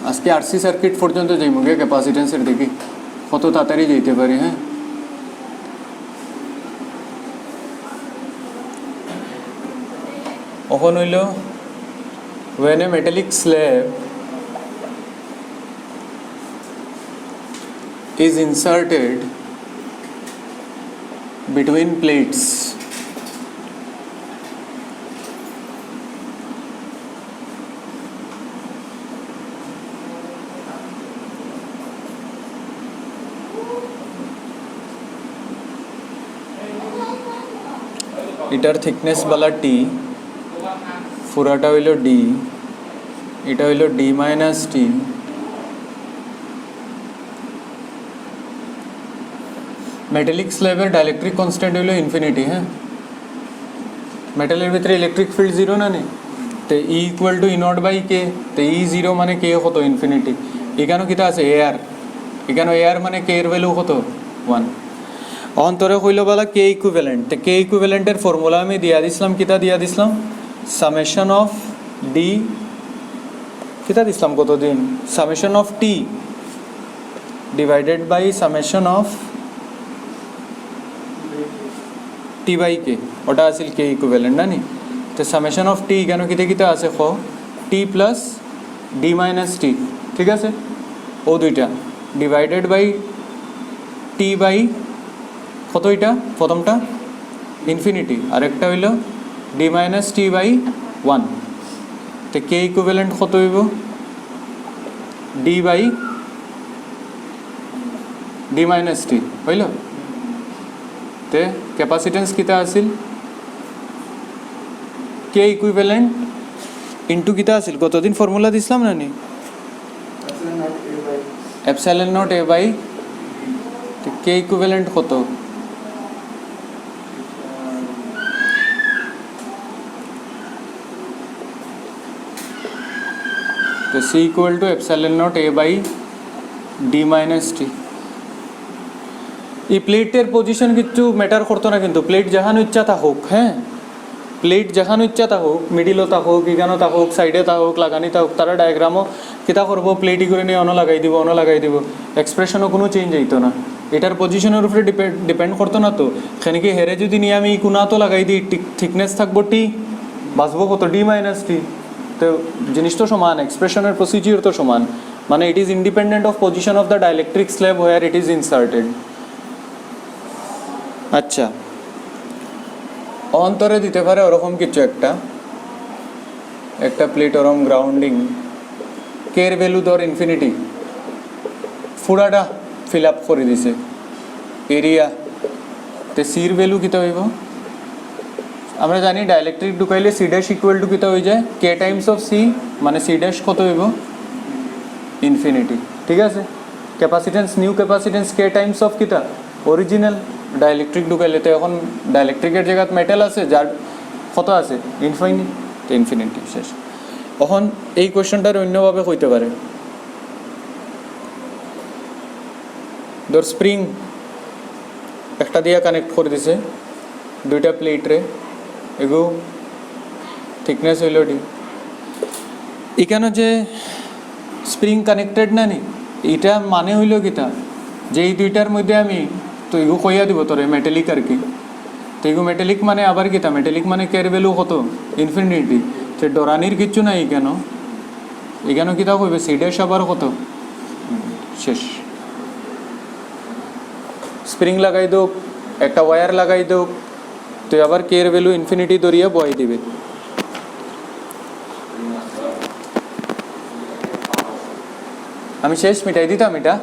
আজকে RC circuit পর্যন্ত যাইমুগে ক্যাপাসিটেন্সের দেখি কত তাড়াতাড়ি যেতে পারি। হ্যাঁ, এখন হইল when a metallic slab is inserted between plates, এটার থিকনেস বালা টি, পুরাটা হইল ডি, এটা হইল ডি মাইনাস টি, মেটালিক স্ল্যাবের ডাইলেকট্রিক কনস্ট্যান্ট হইল ইনফিনিটি। হ্যাঁ, মেটালের ভিতরে ইলেকট্রিক ফিল্ড জিরো না নেই, তো E equal to E not by K, তো ই জিরো মানে কে কত ইনফিনিটি। এখানেও কিতা আছে এয়ার, এখানে এয়ার মানে কে এর ভ্যালু কত 1। অন্তরে হইল বলা কে ইকুইভ্যালেন্ট, তো কে ইকুইভ্যালেন্টের ফর্মুলা আমি দিয়া দিছিলাম, কিতা দিয়া দিছিলাম সামেশন অফ ডি, কিতা দিছিলাম কতদিন, summation of T divided by summation of T by K, ওটা আছিল কে ইকুইভ্যালেন্ট না নি। তো সামেশন অফ টি কেন কিতে কিতে আছে খ টি প্লাস ডি মাইনাস টি, ঠিক আছে, ও দুইটা ডিভাইডেড বাই টি বাই কত, এটা প্রথমটা ইনফিনিটি, আরেকটা হইল ডি মাইনাস টি বাই 1। তো কে ইকুইভ্যালেন্ট কত হইব ডি বাই ডি মাইনাস টি হইল। তে ক্যাপাসিটেন্স কিতা আছিল কে ইকুইভ্যালেন্ট ইন্টু কিতা আছিল, কতদিন ফর্মুলা দিছিলাম না নি, epsilon not A by, K equivalent কত, তো C equal to epsilon not A by D minus T. এই প্লেটের পজিশন কিছু ম্যাটার করতো না, কিন্তু প্লেট যেখান ইচ্ছা তা হোক, হ্যাঁ প্লেট যেখান ইচ্ছা তা হোক, মিডিলও তা হোক, এখানেও তা হোক, সাইডে তা হোক, লাগানি তা হোক, তারা ডায়াগ্রামও কিতা করবো প্লেটই করে নিয়ে অন্য লাগাই দিব, অন্য লাগাই দিব, এক্সপ্রেশনও কোনো চেঞ্জ হইতো না। এটার পজিশনের উপরে ডিপেন্ড করতো না। তো সেখানে হেরে যদি নিয়ে আমি কোনা তো লাগাই দিই, থিকনেস থাকবো টি, বাঁচবো কত ডি মাইনাস টি, তো জিনিস তো সমান, এক্সপ্রেশনের প্রসিজিওর তো সমান, মানে it is independent of position of the dielectric slab where it is inserted. আচ্ছা, অন্তরে দিতে পারে ওরকম কিছু একটা প্লেট ওরকম গ্রাউন্ডিং, কের ভ্যালু ধর ইনফিনিটি, পুরাটা ফিল আপ করে দিছে এরিয়া, তে সির ভ্যালু কিতা হইব, আমরা জানি ডাইলেকট্রিক ঢুকাইলে সি ড্যাশ ইকুয়াল টু কিতা হয়ে যায় কে টাইমস অফ সি, মানে সি ড্যাশ কত হইব ইনফিনিটি, ঠিক আছে। Capacitance new capacitance K times of কিতা অরিজিনাল, ডাইলেকট্রিক ঢুকাইলে তো এখন ডাইলেকট্রিকের জায়গাত মেটাল আছে যার কত আছে ইনফিনিটি শেষ। এখন এই কোয়েশ্চনটার অন্যভাবে হইতে পারে, ধর স্প্রিং একটা দিয়ে কানেক্ট করে দিছে দুইটা প্লেটরে, এগু থিকনেস হইল ডি, এখানে যে স্প্রিং কানেক্টেড না নি, এটা মানে হইল কিতা যে এই দুইটার মধ্যে আমি তো এগু কইয়া দিব তোরে মেটালিক আর কি, তো এগু মেটালিক মানে আবার কিতা, মেটালিক মানে কের ভ্যালু কত ইনফিনিটি, সে ডরানির কিচ্ছু নাই, এখানেও কিতা কইবে সি ড্যাশ আবার কত শেষ। স্প্রিং লাগাই দোক, একটা ওয়্যার লাগাই দোক, তো আবার কের ভ্যালু ইনফিনিটি ধরিয়া বয় দিবে। আমি শেষ মিটাই দিতাম এটা,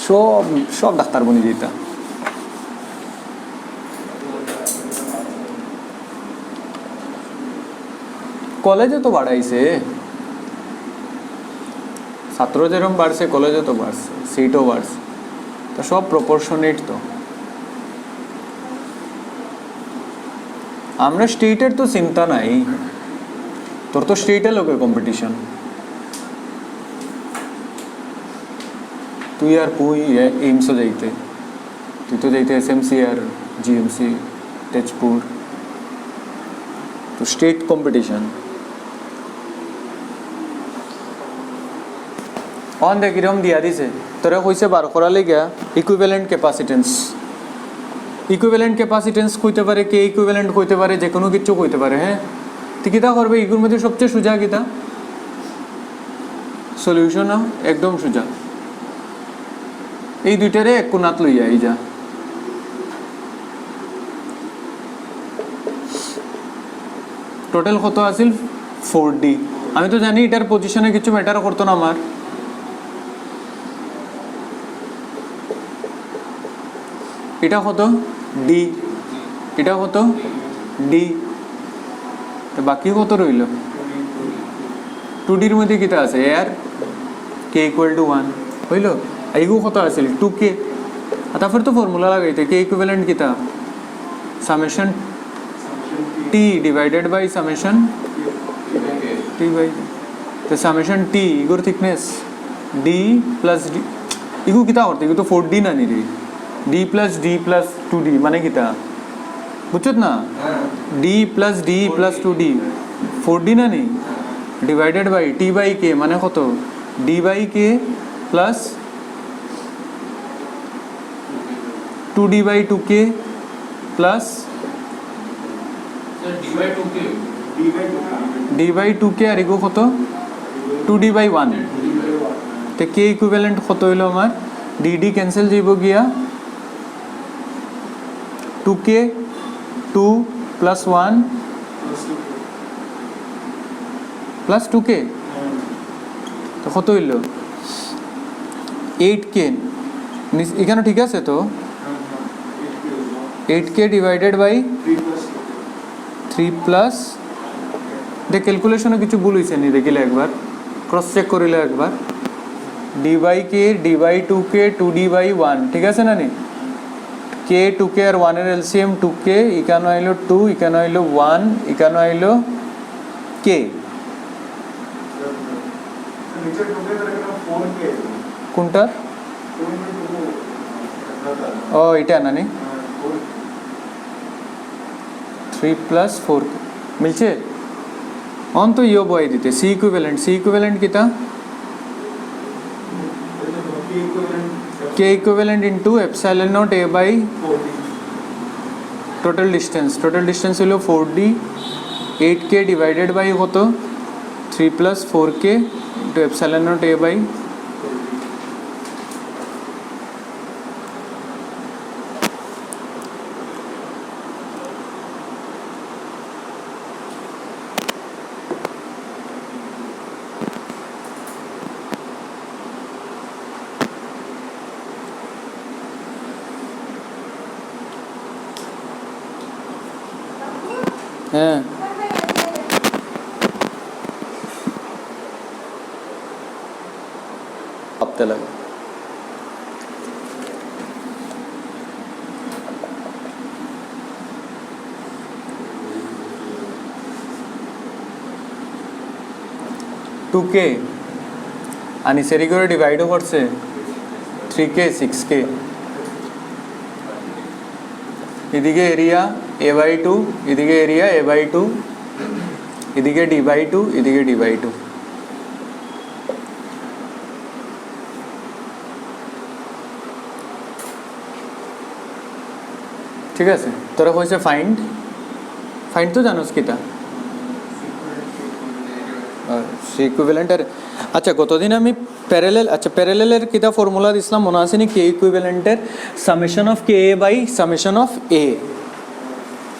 সব সব ডাক্তার বনি দিতা। কলেজে তো বাড়াইছে, ছাত্র যেরকম বাড়ছে কলেজে তো বাড়ছে, সিটও বাড়ছে, তো সব প্রপোর্শনেট। তো আমরা স্টেটের তো চিন্তা নাই, তোর তো স্টেটে লোকের কম্পিটিশন, তুই আর কুই এইমসও যাইতে তুই তো যাইতে এসএমসি আর জিএমসি তেজপুর তো স্টেট কম্পিটিশন অন দেখ কিরম দিয়া দিছে তোরা কইছে বার করা লেগা ইকুইভ্যালেন্ট ক্যাপাসিটেন্স ইকুইভ্যালেন্ট ক্যাপাসিটেন্স কইতে পারে কে ইকুইভ্যালেন্ট কইতে পারে যে কোনো কিছু কইতে পারে হ্যাঁ তুই কিতা করবে ইকুর মধ্যে সবচেয়ে সোজা কিতা সলিউশন একদম সোজা এই দুইটারে এক কোণাত লইয়া এই যা টোটাল কত আছিল 4D আমি তো জানি এটার পজিশনে কিছু ম্যাটার করতো না আমার এটা কত ডি এটা কত ডি বাকি কত রইল 2D এর মধ্যে কিতা আছে এর k = 1 হইল এইগু কত আছিল 2k তারপর তো ফর্মুলা লাগাইতে k ইকুইভ্যালেন্ট কিতা summation t divided by summation t by তো সামেশন t ইগুর থিকনেস d প্লাস d ইগু কিতা করতে ইগু তো 4D না নি রে d plus d plus 2d মানে কিতা বুঝছত না d plus d plus 2d 4D না নি divided by t by k মানে কত d by k plus 2d by 2k plus d by 2k আর ইগো কত 2d বাই 1 তে k ইকুইভ্যালেন্ট কত হইলো আমার dd ক্যান্সেল যাইব গিয়া 2k 2 প্লাস 1 প্লাস 2k তো কত হইল 8k এখানে ঠিক আছে তো 8k ডিভাইডেড বাই 3 প্লাস দেখ ক্যালকুলেশনে কিছু ভুল হইছে নি দেখিলে একবার ক্রস চেক করিলে একবার d by k d by 2k 2d by 1 ঠিক আছে না নি k 2k আর 1 এর এলসিএম 2k এখানে হইলো 2 এখানে হইলো 1 এখানে হইলো k কোনটা ও এটা না নি 3 প্লাস 4 মিলছে অন তো ইও বয় দিতে c ইকুইভ্যালেন্ট কিতা k equivalent into epsilon naught a by total distance হলো 4d 8k divided by কত 3 plus 4k into epsilon naught a by হ্যাঁ ভাবতে লাগে टू के आणि सेरिगोरे डिवाइड करছে 3k 6k এদিকে এরিয়া a/2 এদিকে এরিয়া a/2 এদিকে d/2 এদিকে d/2 ঠিক আছে তোরা কইছে ফাইন্ড তো জানোস কিটা সি ইকুইভ্যালেন্ট আর আচ্ছা কতদিন আমি প্যারালেলের কিটা ফর্মুলা দিছিলাম মনে আছে নি কে ইকুইভ্যালেন্টের summation of K by summation of A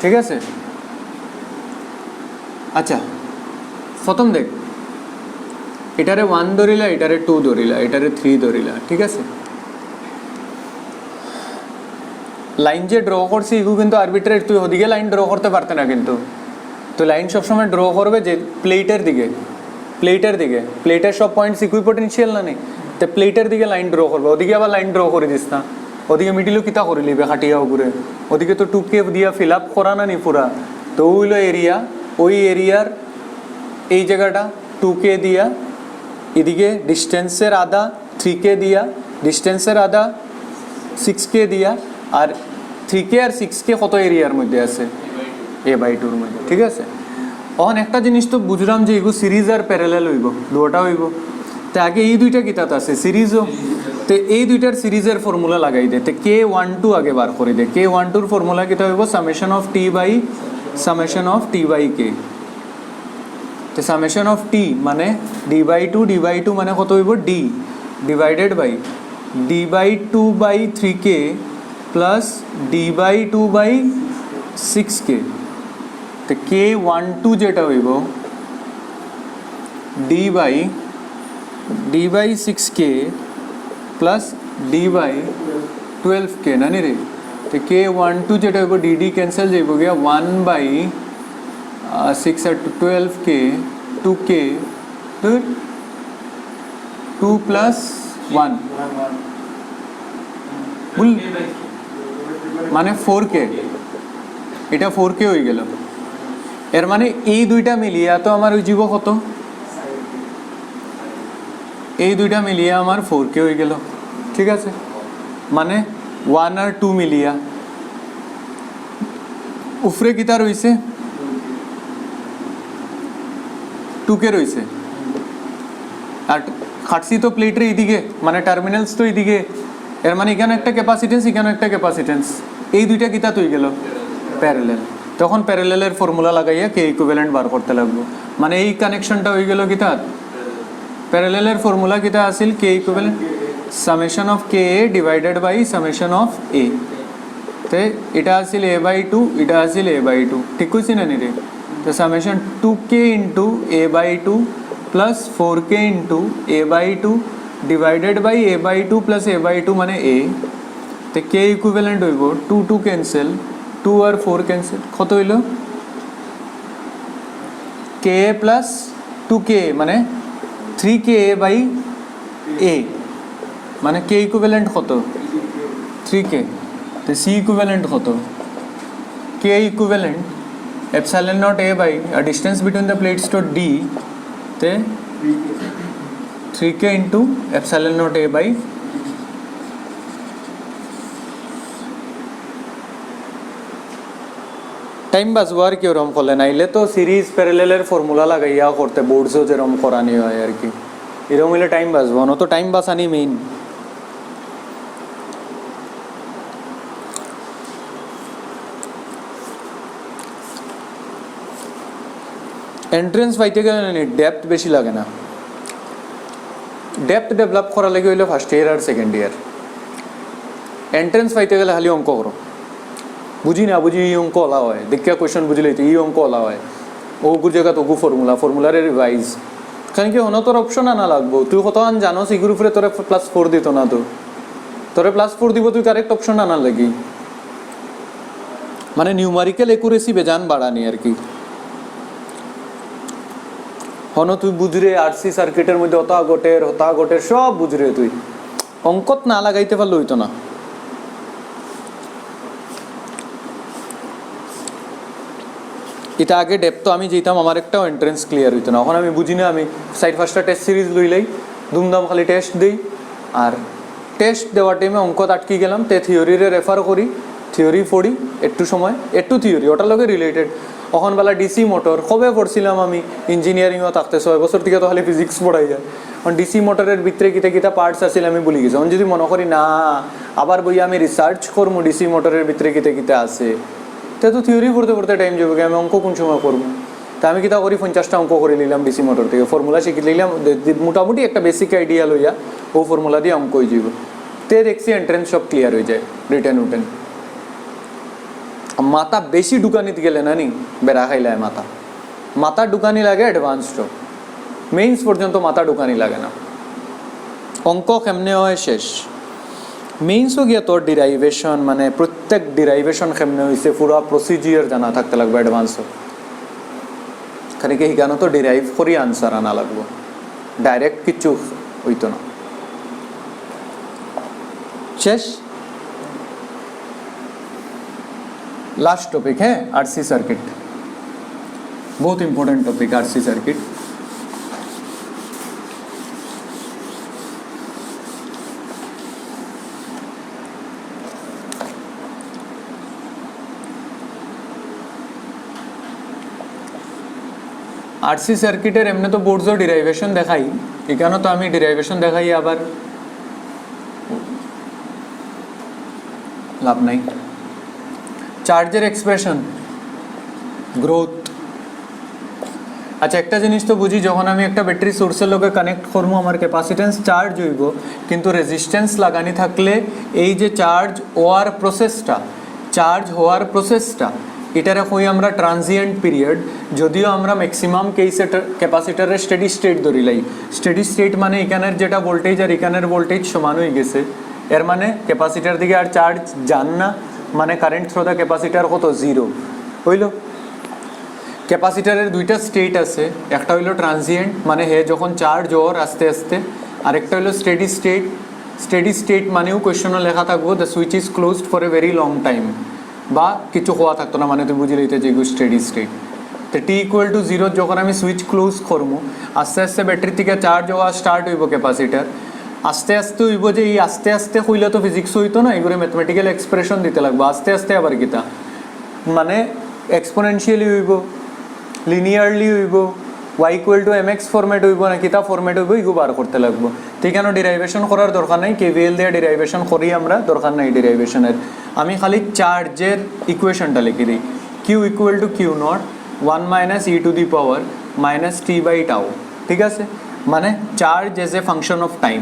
ঠিক আছে আচ্ছা প্রথম দেখ এটারে 1 ধরিলা এটারে 2 ধরিলা এটারে 3 ধরিলা ঠিক আছে লাইন যে ড্র করছি ইগু কিন্তু আরবিট্রারি তুই ওদিকে লাইন ড্র করতে পারতে না কিন্তু তো লাইন সবসময় ড্র করবে যে প্লেটের দিকে প্লেটের সব পয়েন্টস ইকুইপোটেনশিয়াল না নেই তো প্লেটের দিকে লাইন ড্র করবে ওদিকে আবার লাইন ড্র করে দিস না ওদিকে মিডিলও কিতা করে লিবে খাটিয়া উপরে ওদিকে তো 2k দিয়া ফিল আপ করা না নি পুরা তো ওইলো এরিয়া ওই এরিয়ার এই জায়গাটা 2k দিয়া এদিকে ডিস্টেন্সের আধা 3k দিয়া ডিস্টেন্সের আধা 6k দিয়া আর 3k আর 6k কত এরিয়ার মধ্যে আছে a/2 এর মধ্যে, ঠিক আছে। এখন একটা জিনিস তো বুঝলাম যে এগুলো সিরিজ আর প্যারালাল হইব, দুটা হইব। তো আগে এই দুইটা কিতাত আছে সিরিজও, তো এই দুইটার সিরিজের ফর্মুলা লাগাই দে। তো k12 আগে বার করে দে। k12 ফর্মুলা কিতা হইব summation of t by summation of t by k। তো সামেশন অফ t মানে d/2 মানে কত হইব d divided by d/2/3k plus d/2/6k। তো k12 যেটা হইব d/6k প্লাস d/12k না নি রে। তো k12 যেটা হইব dd ক্যান্সেল যাইব গিয়া 1/6 আর 12k 2k 2 প্লাস 1 মানে 4k, এটা 4k হয়ে গেল। এর মানে এই দুইটা মিলিয়ে তো আমার ওই জীব কত, এই দুইটা মিলিয়ে আমার 4k হয়ে গেল, ঠিক আছে। মানে 1 আর 2 মিলিয়া উফরে কিতা রইছে 2k রইছে। আর খাটছি তো প্লেটের এইদিকে, মানে টার্মিনালস তো এইদিকে। এর মানে এখানে একটা ক্যাপাসিটেন্স, এখানে একটা ক্যাপাসিটেন্স, এই দুইটা কিতা হয়ে গেল প্যারালাল। তখন প্যারালালের ফর্মুলা লাগাইয়া কে ইকুইভ্যালেন্ট বার করতে লাগবো। মানে এই কানেকশনটা হয়ে গেল কিতা প্যারালালের ফর্মুলা কিতা আসিল K equivalent summation of K A divided by summation of A. তো এটা আসিল a/2, এটা আসিল a/2, ঠিক কইছি না নি রে। তো summation 2k into a/2 plus 4k into a/2 divided by a/2 plus a/2 মানে a। তো কে ইকুইভ্যালেন্ট হইব 2 2 ক্যান্সেল, 2 আর 4 ক্যান্সেল, কত হইল k প্লাস 2k মানে 3ka বাই a, মানে k ইকুইভ্যালেন্ট কত 3k। তো c ইকুইভ্যালেন্ট কত k equivalent epsilon naught a by a distance between the plates to d te 3k into epsilon naught a by time বাঁচবো আর কি ওরম করলে, নাইলে তো সিরিজ প্যারালেলের ফর্মুলা লাগাইয়া করতে বোর্ডসও যেরকম করানি হয় আর কি, এরকম হইলে টাইম বাঁচবো না। তো টাইম বাঁচানি মেইন। এন্ট্রেন্স পাইতে গেলে ডেপথ বেশি লাগে না, ডেপথ ডেভেলপ করা লাগে হইলে ফার্স্ট ইয়ার আর সেকেন্ড ইয়ার। এন্ট্রেন্স পাইতে গেলে খালি অঙ্ক করো, বুঝি না বুঝি এই অঙ্ক ওলা হয়, দেখিয়া কোয়েশন বুঝলে তো এই অঙ্ক ওলা হয়, ওগুর জায়গা তো ফর্মুলারে রিভাইজ। কারণ কি হনো তোর অপশন আনা লাগবো, তুই কত আন জানো সিগুর উপরে তোরে +4 দিত না, তো তোরে +4 দিব, তুই কারেক্ট অপশন আনার লাগি। মানে নিউমারিক্যাল একুরেসি বেজান বাড়ানি আর কি। হনো তুই বুঝরে আরসি সার্কিটের মধ্যে হতা গোটের সব বুঝরে, তুই অঙ্কত না লাগাইতে পারলে হইতো না। এটা আগে ডেপথ আমি যেতাম, আমার একটাও এন্ট্রেন্স ক্লিয়ার হইতো না। এখন আমি বুঝি না, আমি সাইড ফার্স্টটা টেস্ট সিরিজ লইলাই, ধুমধাম খালি টেস্ট দিই। আর টেস্ট দেওয়ার টাইমে অঙ্কত আটকি গেলাম, তে থিওরিরে রেফার করি, থিওরি পড়ি একটু সময়, একটু থিওরি ওটার লগে রিলেটেড। তখন বেলা ডিসি মোটর কবে পড়ছিলাম আমি, ইঞ্জিনিয়ারিংও থাকতে 6 বছর থেকে তো খালি ফিজিক্স পড়াই যায়। কারণ ডিসি মোটরের ভিতরে কিতা পার্টস আছিল আমি ভুলে গেছি। এখন যদি মনে করি না আবার বইয়া আমি রিসার্চ করবো ডিসি মোটরের ভিতরে কিতা আছে, তো থিওরি পড়তে টাইম যাবে, আমি অঙ্ক কোন সময় করবো। তা আমি কিতা করি 50টা অঙ্ক করে নিলাম ডিসি মোটর থেকে, ফর্মুলা শিখে নিলাম, মোটামুটি একটা বেসিক আইডিয়া লইয়া ও ফর্মুলা দিয়ে অঙ্ক হয়ে যাব। তে দেখছি এন্ট্রেন্স সব ক্লিয়ার হয়ে যায়, রিটেন উটেন। মাথা বেশি ঢুকানিতে গেলে না নি বেড়া খাইলায় মাথা ঢুকানি লাগে অ্যাডভান্সড, মেইনস পর্যন্ত মাথা ঢুকানি লাগে না। অঙ্ক কেমনে হয় শেষ, মেইনসও গিয়া তোর ডিরাইভেশন, মানে প্রত্যেক ডিরাইভেশন কেমনে হয়েছে পুরো প্রসিজিয়ার জানা থাকতে লাগবে অ্যাডভান্সও। খালি কি হিগানো তো ডিরাইভ করি আনসার আনা লাগবো, ডাইরেক্ট কিচ্ছু হইতো না। শেষ লাস্ট টপিক, হ্যাঁ আরসি সার্কিট, বহুত important topic RC circuit. RC সার্কিটের এমনি তো বোর্ডসও ডিরাইভেশন দেখাই, এখানে তো আমি ডিরাইভেশন দেখাই আবার লাভ নাই। চার্জের এক্সপ্রেশন গ্রোথ। আচ্ছা একটা জিনিস তো বুঝি, যখন আমি একটা ব্যাটারি সোর্সের লগে কানেক্ট করবো আমার ক্যাপাসিটেন্স চার্জ হইব, কিন্তু রেজিস্ট্যান্স লাগানি থাকলে এই যে চার্জ হওয়ার প্রসেসটা এটারে কই আমরা ট্রানজিয়েন্ট পিরিয়ড। যদিও আমরা ম্যাক্সিমাম কেসে ক্যাপাসিটারের স্টেডি স্টেট ধরিলাই। স্টেডি স্টেট মানে এখানের যেটা ভোল্টেজ আর এখানের ভোল্টেজ সমান হয়ে গেছে, এর মানে ক্যাপাসিটার দিকে আর চার্জ যান না, মানে কারেন্ট থ্রু দ্য ক্যাপাসিটার কত জিরো হইল। ক্যাপাসিটারের দুইটা স্টেট আছে, একটা হইলো ট্রানজিয়েন্ট মানে হে যখন চার্জ ওর আস্তে আস্তে, আরেকটা হইলো স্টেডি স্টেট। স্টেডি স্টেট মানেও কোয়েশ্চনও লেখা থাকবো the switch is closed for a very long time, বা কিছু হওয়া থাকতো না, মানে তুমি বুঝে লইতে যে স্টেডি স্টেট। তো t=0 যখন আমি সুইচ ক্লোজ করবো আস্তে আস্তে ব্যাটারি থেকে চার্জ হওয়া স্টার্ট হইব ক্যাপাসিটার। আস্তে আস্তে হইব যে এই আস্তে আস্তে হইলে তো ফিজিক্স হইতো না, এগুলো ম্যাথমেটিক্যাল এক্সপ্রেশন দিতে লাগবো। আস্তে আস্তে আবার কিতা মানে এক্সপোনেনশিয়ালি হইব, লিনিয়ারলি হইব, y=mx ফরম্যাট হইব না কিতা ফরম্যাট হইব, এগুলো বার করতে লাগবো। তো কেন ডিরাইভেশন করার দরকার নাই, কেভিএল দিয়ে ডিরাইভেশন করি আমরা, দরকার নাই ডিরাইভেশনের। আমি খালি চার্জের ইকুয়েশনটা লিখে দিই, q=q0 1 - e⁻ -t/τ, ঠিক আছে? মানে charge age a function of time,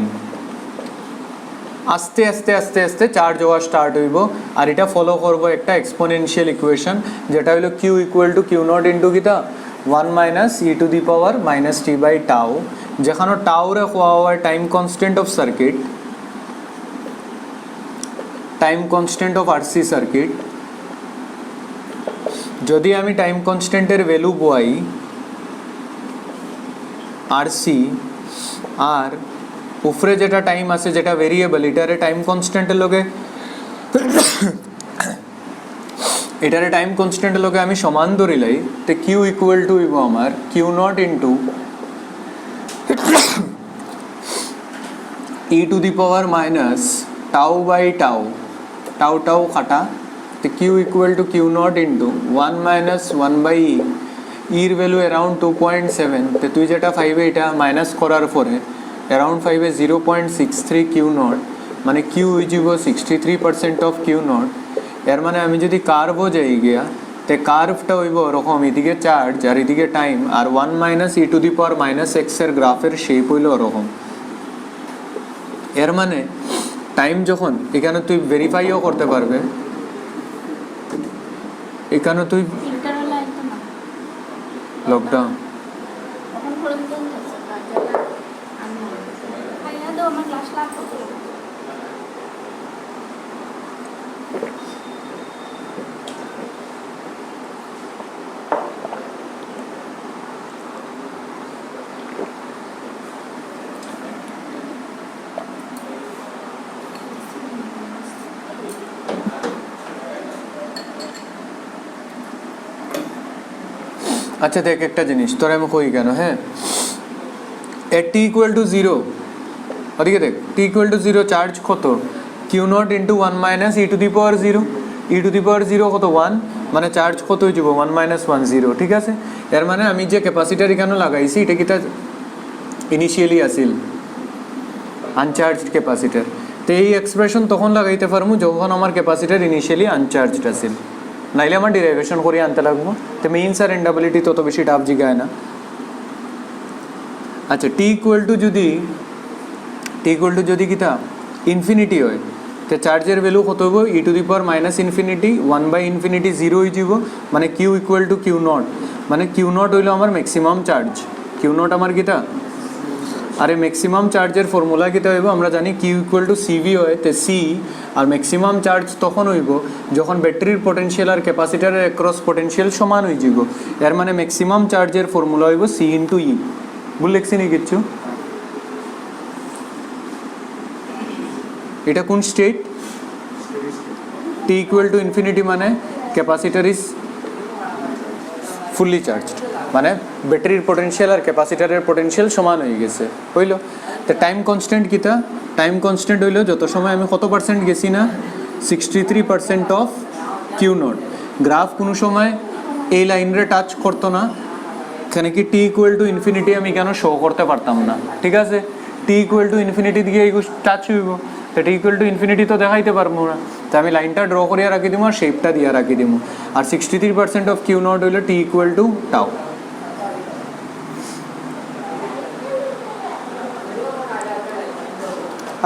আস্তে আস্তে আস্তে আস্তে চার্জ হওয়া স্টার্ট হইব। আর এটা ফলো করবো একটা এক্সপোনেনশিয়াল ইকুয়েশন, যেটা হলো q=q0 ইন্টু কিতা 1 - e⁻ t/τ, যেখানে টাউরে হওয়া হয় time constant of circuit, time constant of RC circuit. যদি আমি টাইম কনস্ট্যান্টের ভ্যালু বই আরসি, আর উপরে যেটা টাইম আছে যেটা ভেরিয়েবল, এটারে টাইম কনস্ট্যান্টের লগে এটারে টাইম কনস্ট্যান্টের লগে আমি সমান ধরিলাই, তো q হইব আমার q0 ইন্টু e⁻τ/τ, টাউ খাটা, তো q=q0 ইন্টু 1 - 1/e, এর ভ্যালু অ্যারাউন্ড 2.7, তো তুই যেটা 5 এটা মাইনাস করার পরে অ্যারাউন্ড 5 0.63 q0, মানে q ইজিব 63% অফ q0। এর মানে আমি যদি কার্ভও যাই গিয়া, তো কার্ভটা হইব ওরকম, এদিকে চার্জ আর এদিকে টাইম, আর 1 - e⁻ x এর গ্রাফের শেপ হইল ওরকম। এর মানে টাইম যখন এখানে তুই ভেরিফাইও করতে পারবে, এখানে তুই লকডাউন আচ্ছা দেখ একটা জিনিস তোরা আমি কই কেন, হ্যাঁ এট t=0, ওদিকে দেখ t=0 চার্জ কত q0 ইন্টু 1 - e⁻0 কত 1, মানে চার্জ কত হয়ে যাব 1 - 1 0, ঠিক আছে? এর মানে আমি যে ক্যাপাসিটার এখানে লাগাইছি এটা কিটা ইনিশিয়ালি আসিল আনচার্জড ক্যাপাসিটার, তো এই এক্সপ্রেশন তখন লাগাইতে পারবো যখন আমার ক্যাপাসিটার ইনিশিয়ালি আনচার্জড আসিল, নাইলে আমার ডিরাইভেশন করে আনতে লাগবো। তো মেইনস আর এন্ডাবিলিটি তত বেশি টাফ জিগায় না। আচ্ছা t=যদি কিতা ইনফিনিটি হয়, তো চার্জের ভ্যালু কত হইব e⁻ -∞ 1/∞ 0 হয়ে যাব, মানে q=q0, মানে q0 হইলো আমার ম্যাক্সিমাম চার্জ, q0 আমার কিতা, আরে ম্যাক্সিমাম চার্জের ফর্মুলা কিতা হইব আমরা জানি q=cv হয়, তো c আর ম্যাক্সিমাম চার্জ তখন হইব যখন ব্যাটারির পোটেনশিয়াল আর ক্যাপাসিটারের অ্যাক্রস পোটেনশিয়াল সমান হয়ে যাব। এর মানে ম্যাক্সিমাম চার্জের ফর্মুলা হইব c × e, বুঝ লেখছি নি কিচ্ছু? এটা কোন স্টেট? t=∞, মানে ক্যাপাসিটার ইজ ফুললি চার্জড, মানে ব্যাটারির পোটেনশিয়াল আর ক্যাপাসিটারের পোটেনশিয়াল সমান হয়ে গেছে, হইল? তো টাইম কনস্ট্যান্ট কিতা, টাইম কনস্ট্যান্ট হইল যত সময় আমি কত পার্সেন্ট গেছি না 63% অফ q0। গ্রাফ কোনো সময় এই লাইনরে টাচ করতো না, এখানে কি টি ইকুয়াল টু ইনফিনিটি আমি কেন শো করতে পারতাম না? ঠিক আছে, টি ইকুয়াল টু ইনফিনিটি দিয়ে এই টাচ হইব, তো টি ইকুয়াল টু ইনফিনিটি তো দেখাইতে পারবো না, তো আমি লাইনটা ড্র করিয়া রাখি দিব আর শেপটা দিয়ে রাখি দিব। আর 63% অফ কিউ নট হইল টি ইকুয়াল টু টাউ।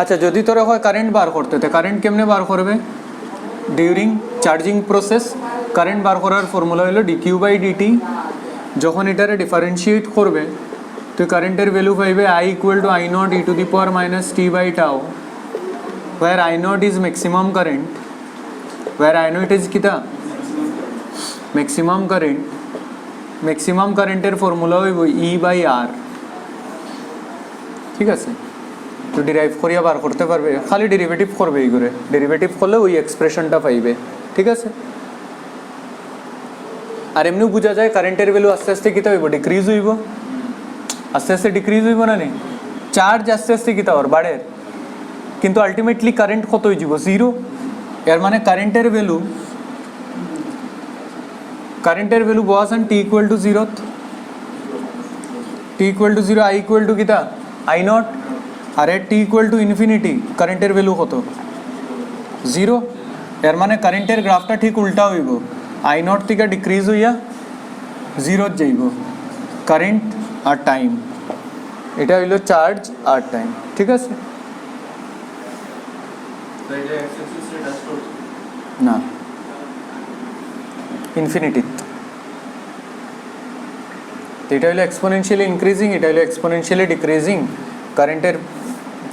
আচ্ছা, যদি তোরা হয় কারেন্ট বার করতে, তো কারেন্ট কেমনে বার করবে? ডিউরিং চার্জিং প্রসেস কারেন্ট বার করার ফর্মুলা হলো ডিকিউ বাই ডিটি। যখন এটারে ডিফারেন্সিয়েট করবে তো কারেন্টের ভ্যালু পাইবে I equal to I naught E to the power minus T by tau, where I naught is maximum current, where I naught is কিতা maximum current, maximum current-এর formula হইব E by R। ঠিক আছে, তো derive করিয়া বার করতে পারবে, খালি derivative করবে, এই করে ডেরিভেটিভ করলে ওই এক্সপ্রেশনটা পাইবে। ঠিক আছে, আর এমনিও বোঝা যায় কারেন্টের ভ্যালু আস্তে আস্তে কিতা হইব, ডিক্রিজ হইব, আস্তে আস্তে ডিক্রিজ হইব না নি, চার্জ আস্তে আস্তে কিতা ওর বাড়ে, কিন্তু আলটিমেটলি কারেন্ট কত হয়ে যাব? জিরো। এর মানে কারেন্টের ভ্যালু বসান T equal to zero, T equal to zero, I equal to কিতা আই নট, আর এর টি ইকুয়াল টু ইনফিনিটি কারেন্টের ভ্যালু কত? জিরো। এর মানে কারেন্টের গ্রাফটা ঠিক উল্টা হইব, আই নট থেকে ডিক্রিজ হইয়া জিরোত যাইব কারেন্ট আর টাইম। এটা হইল চার্জ আর টাইম। ঠিক আছে, না ইনফিনিটি, এটা হলো এক্সপোনেনশিয়ালি ইনক্রিজিং, এটা হলো এক্সপোনেনশিয়ালি ডিক্রিজিং।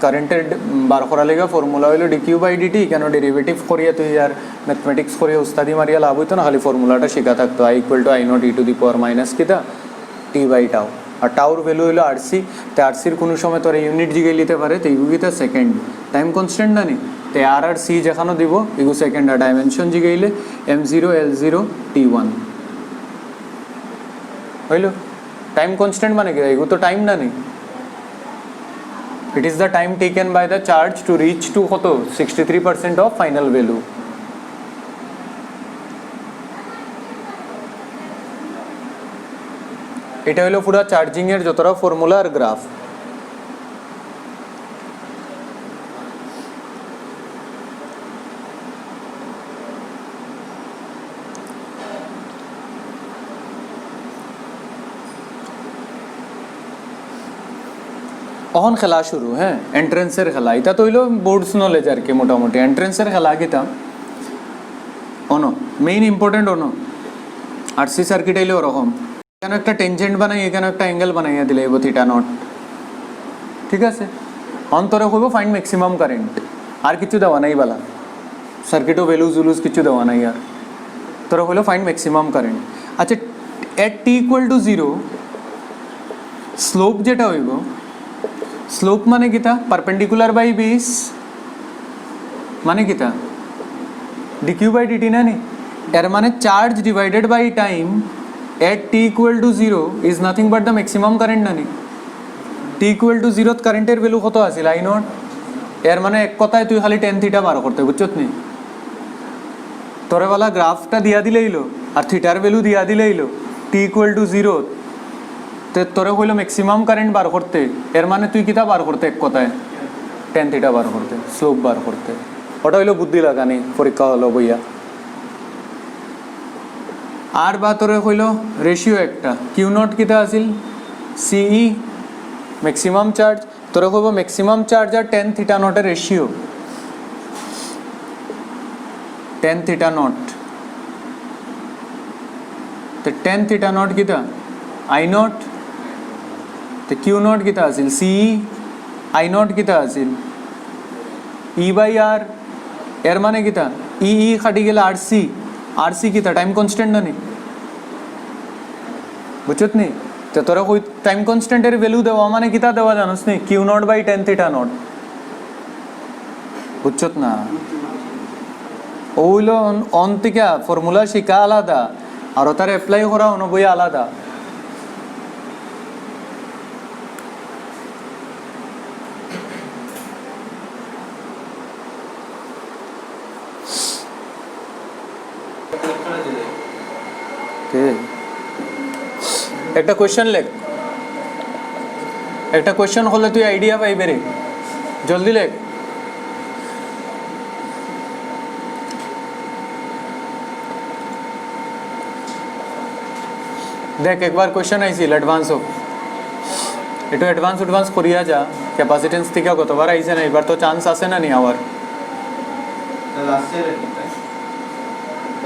কারেন্টের বার করা লেগে ফর্মুলা হলো ডিকিউ বাই ডিটি। কেন ডেরিভেটিভ করিয়া তুই আর ম্যাথমেটিক্স করিয়া উস্তাদি মারিয়া লাভ হইতো না, খালি ফর্মুলাটা শেখা থাকতো, I equal to I naught E to the power minus কিতা টি বাই টাউ। আর টাউর ভ্যালু হলো আরসি, তো আরসির কোনো সময় তোর ইউনিট জিগে নিতে পারে, তো এইগুলো কিতা সেকেন্ড, টাইম কনস্ট্যান্ট না নি, তো আর আর সি যেখানে দিব এগু সেকেন্ড, আর ডাইমেনশন জিগাইলে M0 L0 T1 হইল। টাইম কনস্ট্যান্ট মানে কি? এগু তো টাইম না নি, it is the time taken by the charge to reach to কত 63% of final value। এটা হলো পুরো চার্জিং এর যতটা ফর্মুলা আর গ্রাফ। অহন খেলা শুরু, হ্যাঁ এন্ট্রেন্সের খেলা। এটা তো হইলো বোর্ডস নলেজ আর কি, মোটামুটি এন্ট্রেন্সের খেলা কিতা অনো মেইন ইম্পর্টেন্ট অনো আরসি সার্কিট হইলে ওরকম, এখানে একটা টেনজেন্ট বানাই, এখানে একটা অ্যাঙ্গেল বানাইয়া দিলে এবো থিটা নট। ঠিক আছে, অন্তরে হইব ফাইন্ড ম্যাক্সিমাম কারেন্ট, আর কিছু দেওয়া নাই বালা, সার্কিটও ভ্যালুজ উলুজ কিছু দেওয়া নাই, আর তোরা হইলো ফাইন্ড ম্যাক্সিমাম কারেন্ট। আচ্ছা, এট টি ইকুয়াল টু জিরো স্লোপ যেটা হইব, স্লোপ মানে কিতা পারপেন্ডিকুলার বাই বেস, মানে কিতা ডিকিউ বাই ডিটি না নি, এর মানে charge divided by time at T equal to zero is nothing but the maximum current না নি। টি ইকুয়াল টু জিরোত কারেন্টের ভ্যালু কত আছিল? I not. এর মানে এক কথায় তুই খালি টেন থিটা বার করতে, বুঝছত নি? তোরে বলা গ্রাফটা দিয়া দিলেইলো আর থিটার ভ্যালু দিয়া দিলেইলো টি ইকুয়াল টু জিরো, তো তোরে হইলো ম্যাক্সিমাম কারেন্ট বার করতে, এর মানে তুই কিতা বার করতে এক কথায় টেন থিটা বার করতে, স্লোপ বার করতে। ওটা হইলো বুদ্ধি লাগানি, পরীক্ষা হলো বইয়া। আর বা তোরে হইলো রেশিও একটা, কিউ নট কিতা আছিল সিই ম্যাক্সিমাম চার্জ, তোরে হইব ম্যাক্সিমাম চার্জ আর টেন থিটা নটের রেশিও, টেন থিটা নট, তো টেন থিটা নট কিতা আই নট, তো কিউ নট কিতা আছিল সিই, আই নট কিতা আছিল ই বাই আর, এর মানে কিতা ই ই খাটি গেলে আর সি, আর সি কিতা টাইম কনস্ট্যান্ট না নি, বুঝছত নি? তো তোরা ওই টাইম কনস্ট্যান্টের ভ্যালু দেওয়া মানে কিতা দেওয়া জানোস নি? Q not by tan theta not, বুঝছত না? ওইলো অন থেকে ফর্মুলা শিখা আলাদা আর তার অ্যাপ্লাই করা অন্য বই আলাদা। একটা কোয়েশ্চেন লেখ, একটা কোয়েশ্চেন হলে তুই আইডিয়া পাইবে রে, জলদি লেখ। দেখ একবার কোয়েশ্চেন আইছিল অ্যাডভান্স হোক, একটু অ্যাডভান্স করিয়া যা। ক্যাপাসিটেন্স থেকে কতবার আইছে না, এবার তো চান্স আছে না নি আবার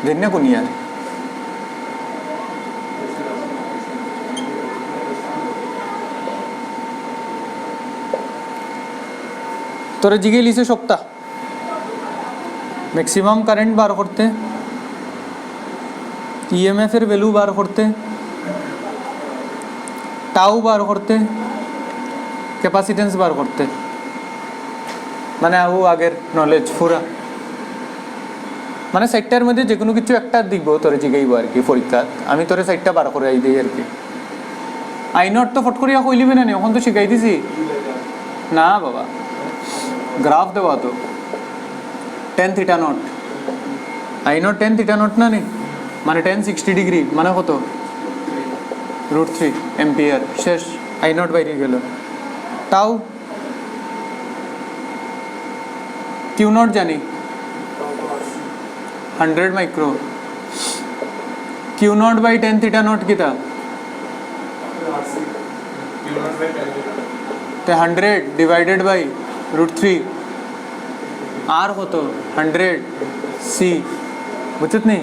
দিন না কোন ইয়ার। তোরা জিগে লিছে সপ্তাহ ম্যাক্সিমাম কারেন্ট বার করতে, ইএমএফ এর ভ্যালু বার করতে, টাউ বার করতে, ক্যাপাসিটেন্স বার করতে, মানে ও আগের নলেজ পুরা, মানে সাইটটার মধ্যে যে কোনো কিছু একটা দিব তোরে জিগাইব আর কি পরীক্ষা। আমি তোরে সাইটটা বার করে আই দিই আর কি। আই নট তো ফট করিয়া কইলিবি না নি, এখন তো শিখাই দিছি না বাবা। গ্রাফ দেওয়া তো tan theta not, I not ten theta not না নি, মানে 1060 ডিগ্রি মানে কত √3 এম্পিয়ার, শেষ। আই নট বাইরে গেল। টাউ কিউ নট জানি 100 micro, Q not by 10 theta not কিতা তে 100 ডিভাইডেড বাই √3 আর কত 100 সি, বুঝত নেই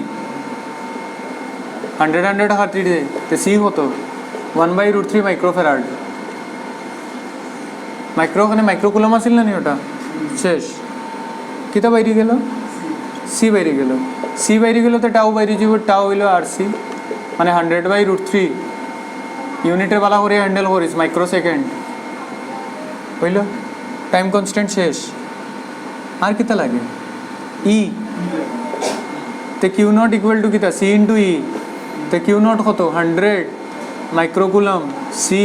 100 হাতি দে তে সি কত 1/√3 মাইক্রোফ্যারাড। মাইক্রো ওখানে মাইক্রোকুলম আসিল না নি ওটা, শেষ। কিতা বাইরে গেল সি বাইরে গেল, সি বাইরে গেল তো টাউ বাইরে যাব, টাউ হইল আর সি, মানে 100/√3 ইউনিটের বালা করে হ্যান্ডেল করিস মাইক্রো সেকেন্ড হইল, টাইম কনস্ট্যান্ট শেষ। আর কিতা লাগে ই তে কিউ নট ইকুয়াল টু কিতা সি ইন্টু ই, তে কিউ নট কত 100 মাইক্রোকুলম, সি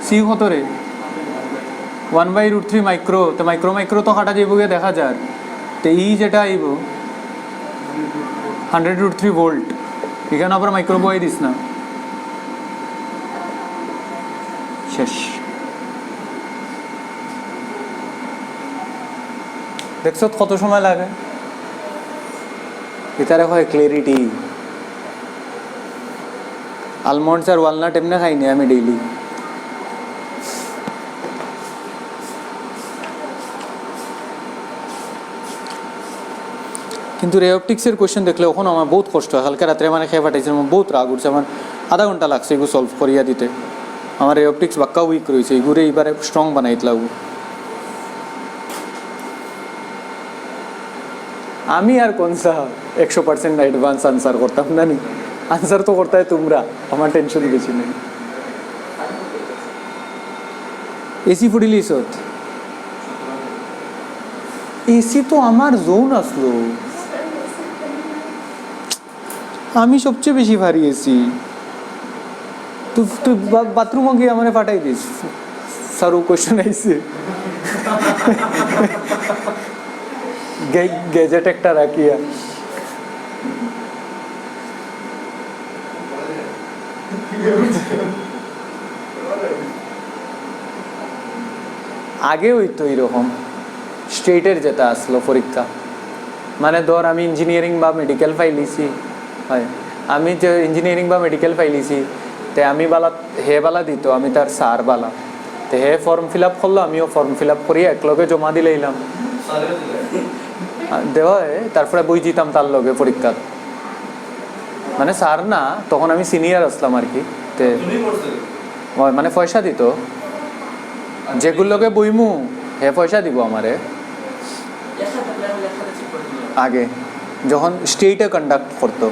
সি কত রে 1/√3 মাইক্রো, তো মাইক্রো মাইক্রো তো কাটা যাইব গিয়ে দেখা যায়, তো ই যেটা আইব 100√3 ভোল্ট, এখানে আবার মাইক্রো বয় দিস না, শেষ। দেখছ কত সময় লাগে, এটারে হয় ক্লিয়ারিটি। আলমন্ডস আর ওয়ালনাট এমনি খাইনি আমি ডেইলি। কিন্তু রে অপটিক্সের কোয়েশ্চেন দেখলে ওখানে আমার বহুত কষ্ট হয়। কালকে রাত্রে মানে খেয়ে ফাটাইছে, আমার বহুত রাগ উঠছে, আমার আধা ঘন্টা লাগছে এগুলো সলভ করিয়া দিতে। আমার রে অপটিক্স বাক্কা উইক রয়েছে, এগুলো এইবারে স্ট্রং বানাইতে লাগবো। আমি আর কোনসা 100% অ্যাডভান্স আনসার করতাম না নি, আনসার তো করতে হয় তোমরা, আমার টেনশন বেশি নেই। এসি ফুডিলিস হত, এসি তো আমার জোন আসলো, আমি সবচেয়ে বেশি ভারী এসি। তুই বাথরুমে গিয়ে আমার পাঠাই দিস, সারু কোয়েশ্চেন আইসে গ্যাজেট একটা রাখিয়া। আগে হইতো এরকম স্ট্রেটের যেটা আসলো পরীক্ষা, মানে ধর আমি ইঞ্জিনিয়ারিং বা মেডিকেল ফাইলিছি, হয় আমি যে ইঞ্জিনিয়ারিং বা মেডিকেল ফাইলিছি, তে আমি বালা হে বালা দিত, আমি তার স্যার বালা, তো হে ফর্ম ফিল আপ করলো, আমিও ফর্ম ফিল আপ করিয়া একলগে জমা দিলাম, দেওয়া তারপরে বই দিতাম তার লগে পরীক্ষা। মানে স্যার না, তখন আমি সিনিয়র আসলাম আর কি, তে মানে পয়সা দিত, যেগুলোকে বইমু হে পয়সা দিব আমারে। আগে যখন স্টেটে কন্ডাক্ট করতো,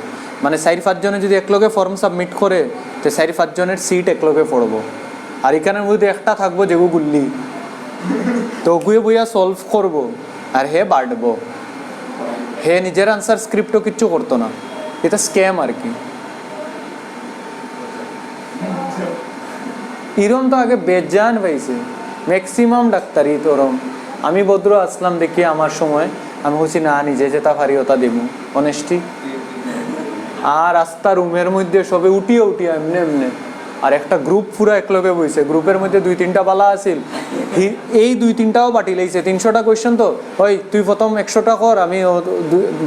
মানে 4-5 জনে যদি একলগে ফর্ম সাবমিট করে, তো 4-5 জনের সিট একলগে পড়বো, আর এখানের মধ্যে একটা থাকবো যেগু গুল্লি, তো ওগুয়ে বইয়া সলভ করবো, আর হে বাড়বো। হে নিজের আনসার স্ক্রিপ্টও কিচ্ছু করতো না, এটা স্ক্যাম আর কি। ইরম তো আগে বেজান পাইছে, ম্যাক্সিমাম ডাক্তারই তো ওরম। আমি ভদ্র আসলাম দেখি আমার সময়, আমি বলছি না নিজে যেটা পারি ওটা দেবো, অনেস্টি। আর রাস্তা রুমের মধ্যে সবে উঠিয়ে এমনি এমনি আর একটা গ্রুপ পুরো একলগে বইছে, গ্রুপের মধ্যে 2-3টা বালা আছিল, এই 2-3টাও বাটি লাইছে। 300টা কোয়েশ্চন তো, ওই তুই প্রথম 100টা কর, আমি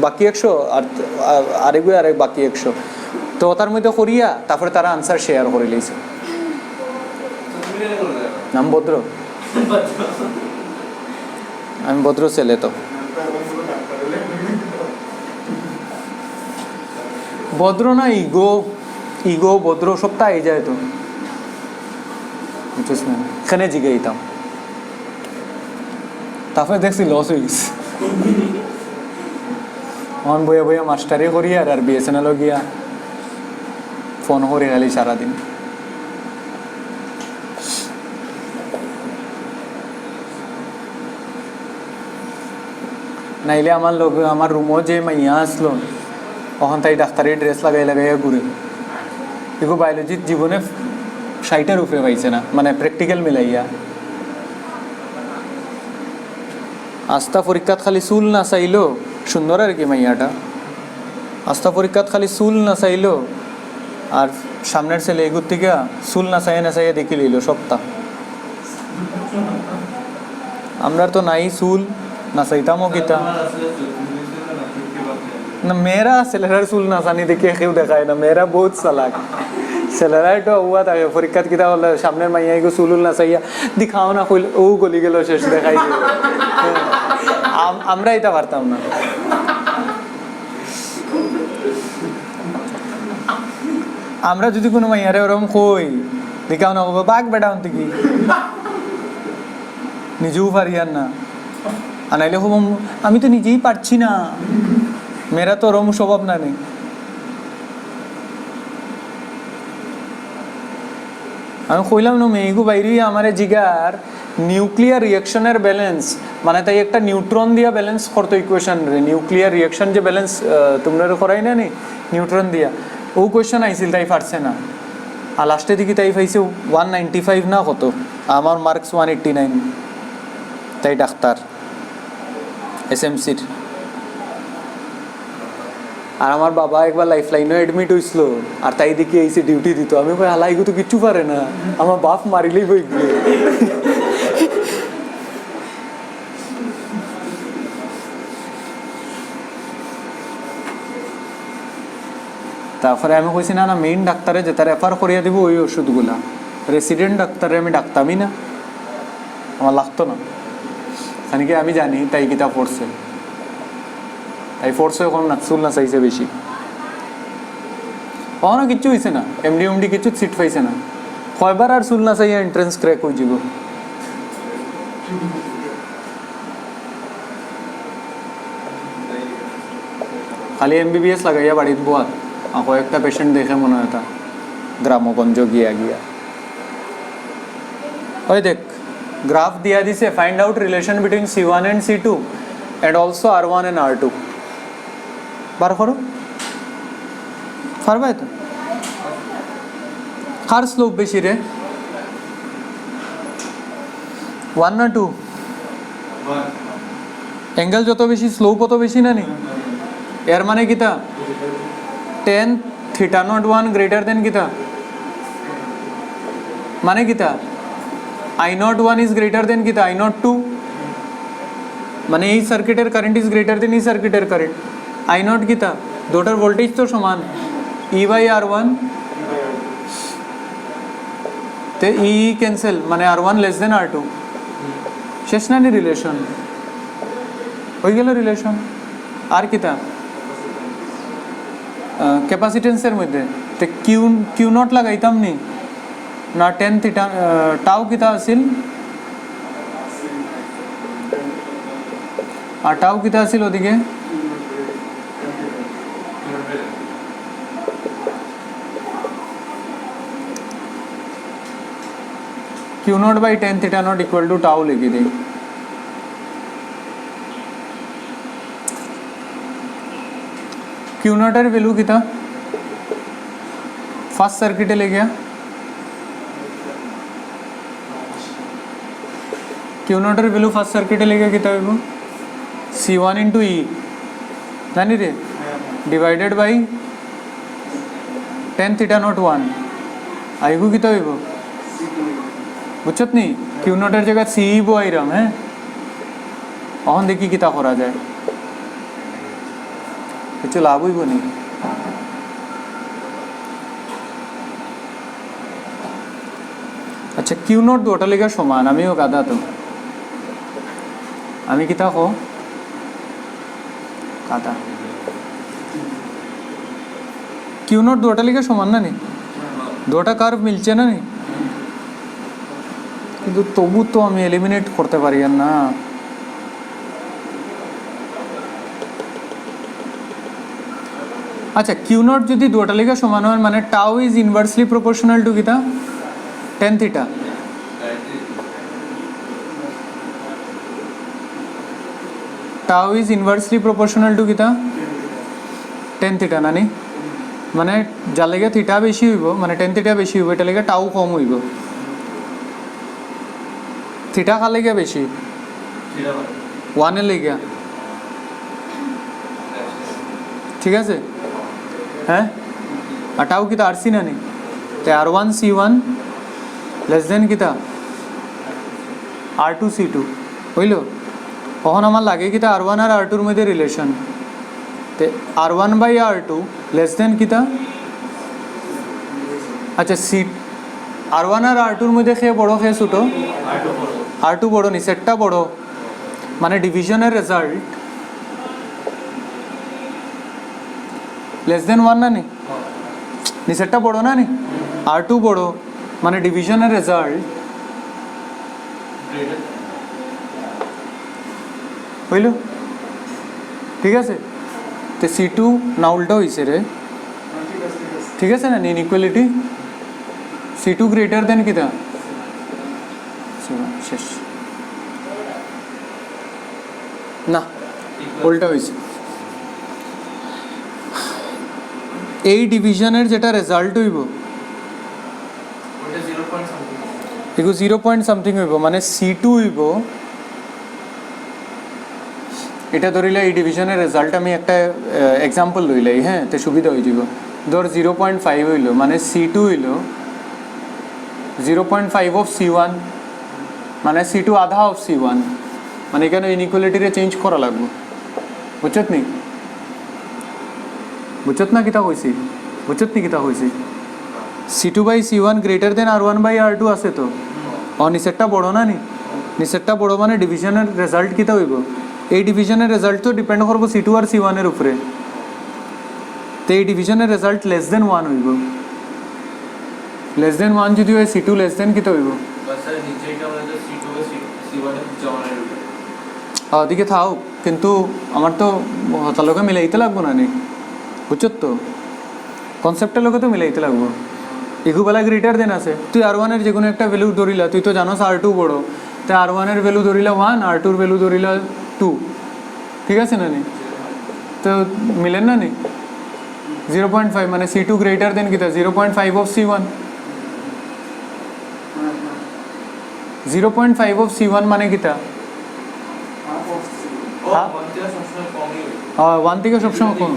বাকি 100, আর আরেকগুলো আরেক বাকি 100, তো তার মধ্যে করিয়া তারপরে তারা আনসার শেয়ার করে লাইছে। নাম ভদ্র, আমি ভদ্র ছেলে তো। ভদ্র না ইগো, ইগো ভদ্র সপ্তাহ এই যায় তো, বুঝছিস না, এখানে জিগাইতাম। তারপরে দেখছি লস হয়ে গেছে, অন বইয়া বইয়া মাস্টারি করি আর বিএসএনএলও গিয়া ফোন করে খালি সারাদিন। নাইলে আমার লোক, আমার রুমও যে মাইয়া আসলো, ওখান তাই ডাক্তারের ড্রেস লাগাই লাগাইয়া ঘুরে। এগো বায়োলজির জীবনে 60-এর উপরে পাইছে না, মানে প্র্যাকটিক্যাল মিলাইয়া। আস্থা পরীক্ষাত খালি চুল না চাইলো, সুন্দর আর কি মাইয়াটা, আস্থা পরীক্ষাত খালি চুল না চাইলো, আর সামনের ছেলে এগুর থেকে চুল না চাইয়া দেখি লইল সপ্তাহ। আমরা তো নাই চুল, না চাইতামও কিতা না, মেয়েরা ছেলেরার চুল না চানি দেখে কেউ দেখায় না, মেয়েরা বহুত চালাক। ছেলেরাই তো হুয়া থাকে পরীক্ষাত কিতা বলে, সামনের মাইয়া এগো চুল না চাইয়া দেখাও না, কইল ও গলি গেল শেষ দেখাই। আমরা এটা পারতাম না। আমরা যদি কোনো মাইয়ারে ওরকম কই দেখাও না, বাঘ বেটা অন্তে কি, নিজেও পারিয়ার না, আনাইলে হব আমি তো নিজেই পারছি না। মেয়েরা তো ওরম স্বভাব না নেই। আমি কইলাম না মেয়েগু বাইরে আমার জিগার নিউক্লিয়ার রিয়াকশনের ব্যালেন্স, মানে তাই একটা নিউট্রন দিয়া ব্যালেন্স করতো ইকুয়েশন রে, নিউক্লিয়ার রিয়াকশন যে ব্যালেন্স তোমরা করাই না নি নিউট্রন দিয়া, ও কোয়েশ্চন আইছিল, তাই পারছে না। আর লাস্টের দিকে তাই পাইছে 195 না কত, আমার মার্কস 189, তাই ডাক্তার এসএমসির। আর আমার বাবা একবার লাইফ লাইনও এডমিট হয়েছিল, আর তাই দিকে এসে ডিউটি দিত। আমি কই হালাইগু তো কিচ্ছু পারে না, আমার বাপ মারিলেই বই গিয়ে। তারপরে আমি কইছি না না, মেইন ডাক্তারে যেটা রেফার করিয়া দিব ওই ওষুধগুলা, রেসিডেন্ট ডাক্তারে আমি ডাক্তামই না, আমার লাগতো না। খানি কি আমি জানি তাই কিতা পড়ছে, তাই পড়ছে এখন চুল না চাইছে বেশি। কখনো কিচ্ছু হয়েছে না, এমডি কিছু সিট পাইছে না, কয়বার আর চুল না চাইয়া এন্ট্রেন্স ক্র্যাক হয়ে যাব। খালি এমবিবিএস লাগাইয়া বাড়িত বোয়াত, কয়েকটা পেশেন্ট দেখে মনে হয় তা গ্রামগঞ্জ গিয়া গিয়া। ওই দেখ গ্রাফ দিয়া দিছে, find out relation between C1 and C2 and also R1 and R2, বার করো, পারবে তো? কার স্লোপ বেশি রে, 1 না 2? অ্যাঙ্গেল যত বেশি স্লোপ তত বেশি না নি? এর মানে কিতা tan θ01 গ্রেটার দেন কিতা, মানে কিতা I01 is greater than কিতা I02, মানে এই সার্কিটের কারেন্ট ইজ গ্রেটার দেন এই সার্কিটের কারেন্ট। I0 কিতা, দুটার ভোল্টেজ তো সমান, E/R1, তে E ক্যান্সেল, মানে R1 লেস দেন R2, শেষ না নি রিলেশন, হয়ে গেল রিলেশন। আর কিতা ক্যাপাসিটেন্সের মধ্যে তে কিউ নট লাগাইতাম নি না, tan θ টাউ কিতা আছিল, আর টাউ কিতা আছিল ওদিকে, Q0/tan θ0 ইকুয়াল টু টাউ লিখি দিই। Q0 এর ভ্যালু কিতা ফার্স্ট সার্কিটে লেগে, Q0 এর ভ্যালু ফার্স্ট সার্কিটে লেগে কিতা হইব, C1 ইন্টু E জানি রে, ডিভাইডেড বাই tan θ01, আইগু কিতা হইব বুঝছত নি কিউ নটের জায়গা সি ইব আইরাম হ্যাঁ অহন দেখি কিতা করা যায় কিছু লাভ হইব নি আচ্ছা কিউ নট দুটা লেগে সমান আমিও গাদা তো আমি কিতা কো গাদা কিউ নট দুটা লেগে সমান না নি দুটা কার্ভ মিলছে না নি কিন্তু তবু তো আমি এলিমিনেট করতে পারি না আচ্ছা কিউ নট যদি দুটা লেগে সমান হয় মানে tau is inversely proportional to কিতা tan theta tau is inversely proportional to কিতা tan theta নানি মানে যার লাগা থিটা বেশি হইব মানে tan theta বেশি হইব এটা লাগা টাউ কম হইব থিটা কার লাগা বেশি থিটা 1 এর লাগা ঠিক আছে হ্যাঁ আর টাউ কিতা আরসি নানি তে r1 c1 লেস দেন কিতা r2 c2 হইল তখন আমার লাগে কিতা r1 আর r2 এর মধ্যে রিলেশন তে r1 by r2 less than কিতা আচ্ছা সি r1 আর r2 এর মধ্যে কে বড় কে ছোট r2 বড় নি সেটটা বড় মানে ডিভিশনের রেজাল্ট লেস দেন 1 না নি সেটটা বড় না নি r2 বড় মানে ডিভিশনের রেজাল্ট হইল ঠিক আছে তো c2 না উল্টা হইছে রে ঠিক আছে না ইনইকুয়ালিটি c2 গ্রেটার দেন কিতা শেষ না উল্টা হইছে এই ডিভিশনের যেটা রেজাল্ট হইব এগো 0 পয়েন্ট সামথিং হইব মানে c2 হইব এটা ধরিলে এই ডিভিশনের রেজাল্ট আমি একটা এক্সাম্পল লইলাই হ্যাঁ তে সুবিধা হয়ে যাব ধর 0.5 হইল মানে c2 হইল 0.5 অফ c1 মানে c2 আধা অফ c1 মানে এখানে ইনইকুয়ালিটিরে চেঞ্জ করা লাগবে বুঝছত নি বুঝছত না কিতা কইছি বুঝছত নি কিতা কইছি c2 by c1 greater than r1 by r2 আছে তো আর নিচেরটা বড় না নি নিচেরটা বড় মানে ডিভিশনের রেজাল্ট কিতা হইব এই ডিভিশনের রেজাল্ট তো ডিপেন্ড করব c2 আর c1 এর উপরে তো এই ডিভিশনের রেজাল্ট লেস দেন 1 হইব লেস দেন 1 যদি হয় c2 লেস দেন কিতা হইব বাস স্যার নিচেটা মানে c2 কে c1 এর জমানের উপরে ওদিকে থাও কিন্তু আমার তো হতালোকে মিলাইতে লাগবো না নি বুঝছত তো কনসেপ্টের লোকে তো মিলাইতে লাগবো ইকুয়াল গ্রেটার দেন আছে তুই r1 এর যে কোনো একটা ভ্যালু ধরিলা তুই তো জানোস r2 বড় তাই r1 এর ভ্যালু ধরিলা 1 r2 এর ভ্যালু ধরিলা 2 ঠিক আছে না নি তো মিলেন না নি 0.5 মানে c2 গ্রেটার দেন কিতা 0.5 অফ c1 0.5 অফ c1 মানে কিতা হ্যাঁ 1 থেকে সবসময় কম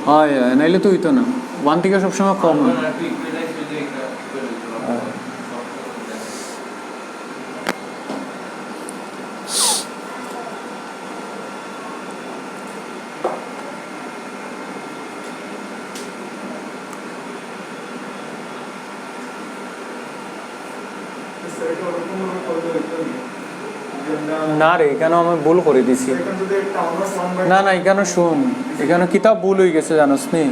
হয় নাইলে তো হইতো না 1 থেকে সবসময় কম না রে এখানে আমি ভুল করে দিছি না না এখানে শুন এখানে কিতাব ভুল হয়ে গেছে জানোস নি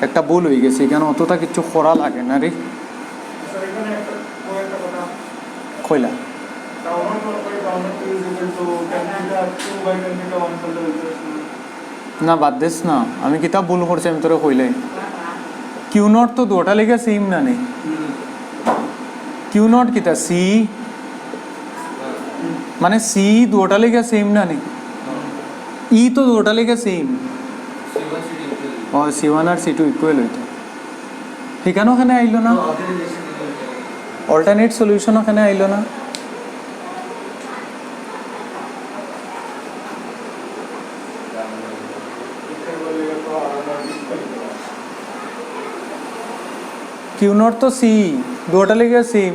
একটা ভুল হয়ে গেছে এখানে অতটা কিছু করা লাগে না রে কইলা না বাদ দিস না আমি কিতাব ভুল করছি আমি তোরে কইলাই কিউ নট তো দুটা লেগে সেম না নেই কিউ নট কিতা সি মানে সি দুটা লেগে সেম না নেই ই তো দুটা লেগে সেম c1 আর c2 ইকুয়াল হইতো এখানে ওখানে আইলো না অল্টারনেট সলিউশন ওখানে আইলো না কিউ নট তো সি দুটা লেগে সেম,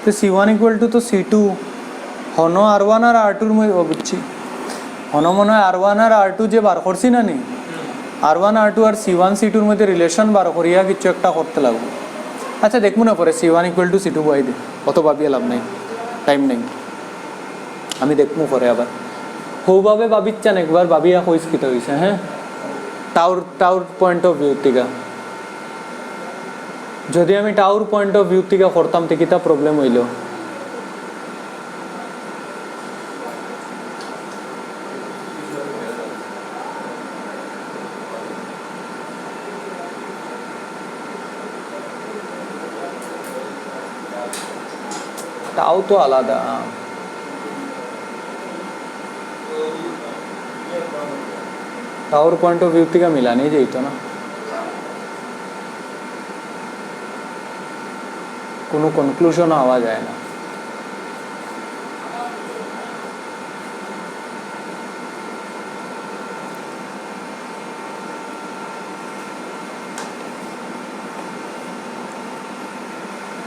তো C1 ইকুয়াল টু তো C2 হন R1 আর R2 বুঝছি, হন মনে হয় R1 আর R2 যে বার করছি না নি, R1 R2 আর C1 C2-র মধ্যে রিলেশন বার করিয়া কিছু একটা করতে লাগবে। আচ্ছা দেখবো না পরে C1 ইকুয়াল টু C2 বই দে, অত ভাবিয়ে লাভ নাই, টাইম নেই, আমি দেখবো পরে আবার হৌভাবে ভাবিচ্ছেন একবার ভাবিয়া কইস কিতা হয়েছে। হ্যাঁ, টাউর পয়েন্ট অফ ভিউ থেকে যদি আমি টাউর পয়েন্ট অফ ভিউ থেকে করতাম তো কিতা প্রবলেম হইল। টাউ তো আলাদা, টাউর পয়েন্ট অফ ভিউ থেকে মিলানি যেত না, কোনো কনক্লুশন হওয়া যায় না।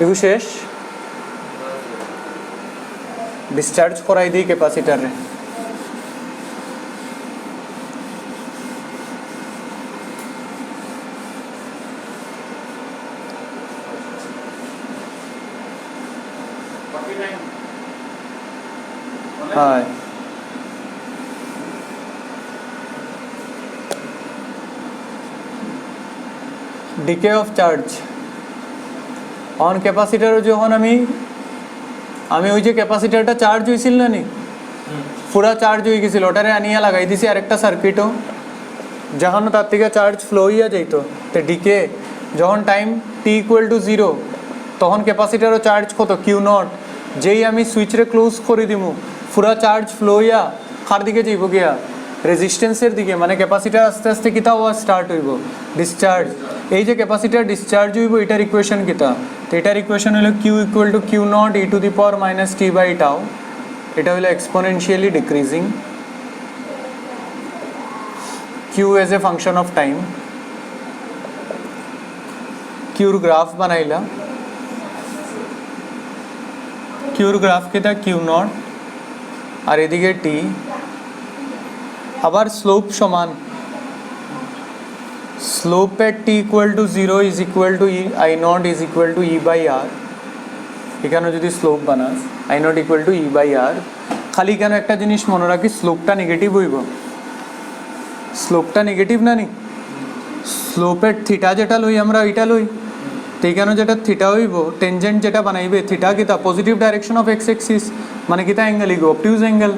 এগুলো শেষ, ডিসচার্জ করাই দিই ক্যাপাসিটারে। হয় ডিকে অফ চার্জ অন ক্যাপাসিটারও যখন আমি ওই যে ক্যাপাসিটারটা চার্জ হয়েছিল না নি, পুরা চার্জ হয়ে গেছিল, ওটারে আনিয়া লাগাই দিছি আরেকটা সার্কিটও, যখন তার থেকে চার্জ ফ্লো হইয়া যাইতো। তো ডিকে যখন টাইম টি ইকুয়াল টু 0 তখন ক্যাপাসিটারও চার্জ কত কিউ নট, যেই আমি সুইচরে ক্লোজ করে দিব পুরা চার্জ ফ্লো হইয়া কার দিকে যাইব গিয়া রেজিস্ট্যান্সের দিকে, মানে ক্যাপাসিটার আস্তে আস্তে কিতা হওয়া স্টার্ট হইব ডিসচার্জ। এই যে ক্যাপাসিটার ডিসচার্জ হইব এটার ইকুয়েশন কিতা, তো এটার ইকুয়েশন হলো Q equal to Q not E to the power minus T by tau, এটা হলো exponentially decreasing, Q as a function of time. কিউর গ্রাফ বানাইলা, কিউর গ্রাফ কিতা কিউ নট আর এদিকে টি, আবার স্লোপ সমান, slope at T equal to 0 is equal to I not is equal to E by R. এখানে যদি স্লোপ বানাস I not equal to E by R, খালি কেন একটা জিনিস মনে রাখি, স্লোপটা নেগেটিভ হইব, স্লোপটা নেগেটিভ না নি, স্লোপের থিটা যেটা লই আমরা ওইটা লই, তো এখানে যেটা থিটা হইব টেনজেন্ট যেটা বানাইবে থিটা কিতা positive direction of x axis, মানে কিতা অ্যাঙ্গেল ইগো অবটিউজ অ্যাঙ্গেল,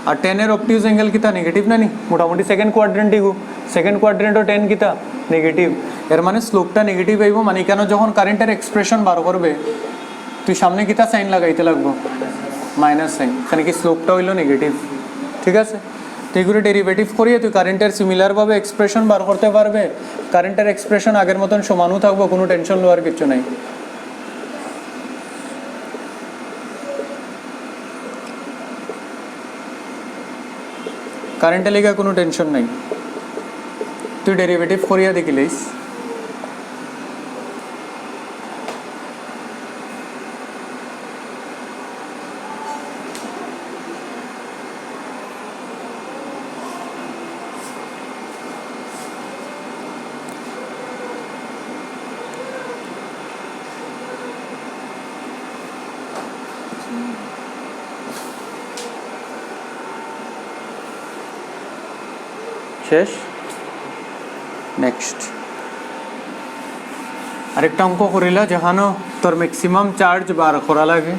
আর 10-এর অবটিউজ অ্যাঙ্গেল কিতা নেগেটিভ না নি, মোটামুটি সেকেন্ড কোয়াড্রেন্ট ইগো, সেকেন্ড কোয়াড্রেন্টও 10 কিতা নেগেটিভ, এর মানে স্লোপটা নেগেটিভ হইব, মানে এখানে যখন কারেন্টের এক্সপ্রেশন বার করবে তুই সামনে কিতা সাইন লাগাইতে লাগবো মাইনাস সাইন, এখানে কি স্লোপটা হইলো নেগেটিভ। ঠিক আছে, তো এগুলো ডেরিভেটিভ করিয়ে তুই কারেন্টের সিমিলারভাবে এক্সপ্রেশন বার করতে পারবে, কারেন্টের এক্সপ্রেশন আগের মতন সমানও থাকবো, কোনো টেনশন লওয়ার কিছু নাই। কারেন্টের লেগে কোনো টেনশন নাই, তুই ডেরিভেটিভ করিয়া দেখিলিস। শেষ, নেক্সট আরেকটা অঙ্ক করিলা যেখানো তোর ম্যাক্সিমাম চার্জ বার করা লাগে,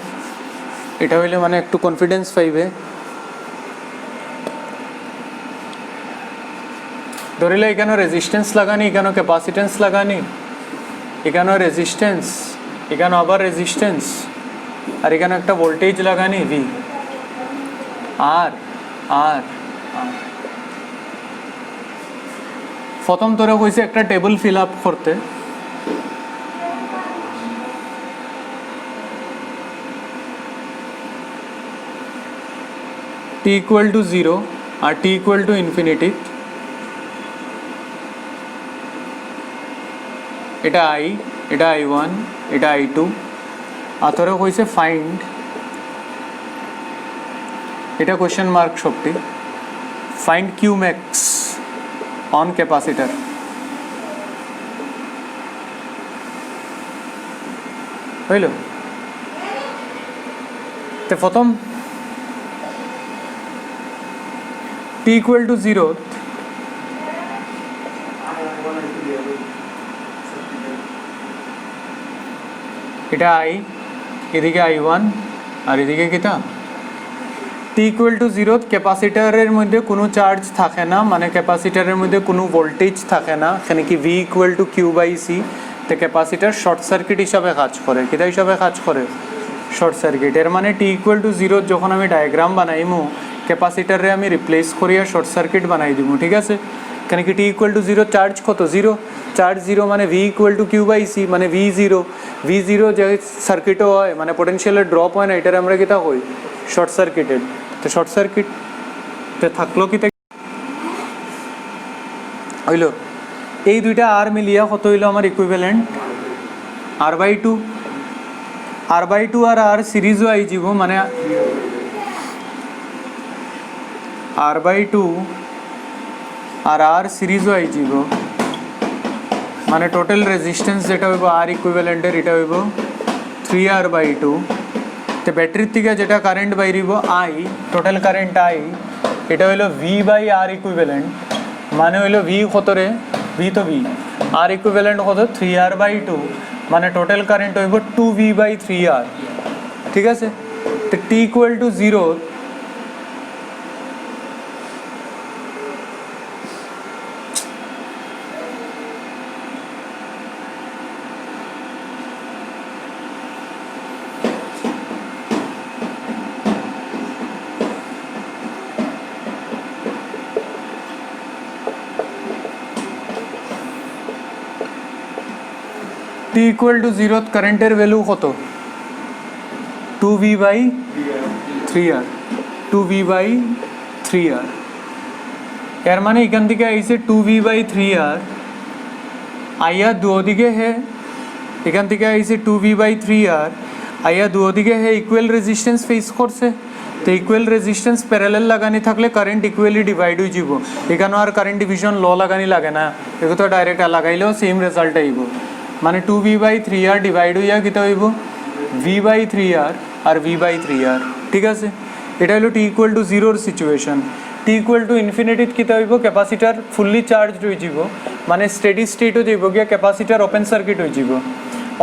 এটা হইলে মানে একটু কনফিডেন্স পাইবে। ধরিলে এখানে রেজিস্ট্যান্স লাগানি, এখানে ক্যাপাসিটেন্স লাগানি, এখানে রেজিস্ট্যান্স, এখানে আবার রেজিস্ট্যান্স, আর এখানে একটা ভোল্টেজ লাগানি ভি আর আর প্রথম তোরা কইছে একটা টেবিল ফিল আপ করতে, টি ইকুয়াল টু 0 আর টি ইকুয়াল টু ইনফিনিটি, এটা আই এটা I1 এটা I2 আতরে কইছে ফাইন্ড এটা কোশ্চেন মার্ক শক্তি find Q max on capacitor হইল তো প্রথম t equal to 0 এটা I এদিকে I1 আর এদিকে কিটা t equal to 0 ক্যাপাসিটরের মধ্যে কোনো চার্জ থাকে না মানে ক্যাপাসিটরের মধ্যে কোনো ভোল্টেজ থাকে না এখানে কি v equal to q by c তো ক্যাপাসিটর শর্ট সার্কিট হিসাবে কাজ করে কিটা হিসাবে কাজ করে শর্ট সার্কিট এর মানে t equal to 0 যখন আমি ডায়াগ্রাম বানাইমু ক্যাপাসিটরে আমি রিপ্লেস করিয়া শর্ট সার্কিট বানাই দিব ঠিক আছে এখানে কি t equal to 0 চার্জ কত 0 চার্জ 0 মানে v equal to q by c মানে v0 যে সার্কিটও হয় মানে পোটেনশিয়ালের ড্রপ হয় না এটার আমরা কিটা কই শর্ট সার্কিটেড তো শর্ট সার্কিট তে থাকলো কি হইল এই দুইটা আর মিলিয়া কত হইল আমার ইকুইভ্যালেন্ট r/2 আর r সিরিজও আই যাব মানে r/2 আর r সিরিজও আই যাব মানে টোটাল রেজিস্ট্যান্স যেটা হইব r ইকুইভ্যালেন্টের এটা হইব 3r/2 তো ব্যাটারির থেকে যেটা কারেন্ট বাইরিব I টোটাল কারেন্ট I এটা হইল v/r ইকুইভ্যালেন্ট মানে হইল v কত রে v তো v r ইকুইভ্যালেন্ট কত 3r/2 মানে টোটাল কারেন্ট হইব 2v/3r ঠিক আছে তো t equal to 0 t equal to 0 কারেন্টের ভ্যালু কত 2v/3r 2v/3r এর মানে এখান থেকে আইছে 2v/3r আইয়া দুদিকে হে এখান থেকে আইছে 2v/3r আইয়া দুদিকে হে ইকুয়াল রেজিস্ট্যান্স ফেস করছে তো ইকুয়াল রেজিস্ট্যান্স প্যারালাল লাগানি থাকলে কারেন্ট ইকুয়ালি ডিভাইড হয়ে যাব এখানে আর কারেন্ট ডিভিশন ল লাগানি লাগে না এগুলো তো ডাইরেক্ট লাগাইলেও সেম রেজাল্ট আইব মানে 2v/3r ডিভাইড হইয়া কিতা হইব v/3r আর v/3r ঠিক আছে এটা হলো t equal to 0 situation t equal to infinity কিতা হইব ক্যাপাসিটর ফুললি চার্জড হয়ে যাব মানে স্টেডি স্টেট হয়ে যাব গিয়া ক্যাপাসিটর ওপেন সার্কিট হয়ে যাব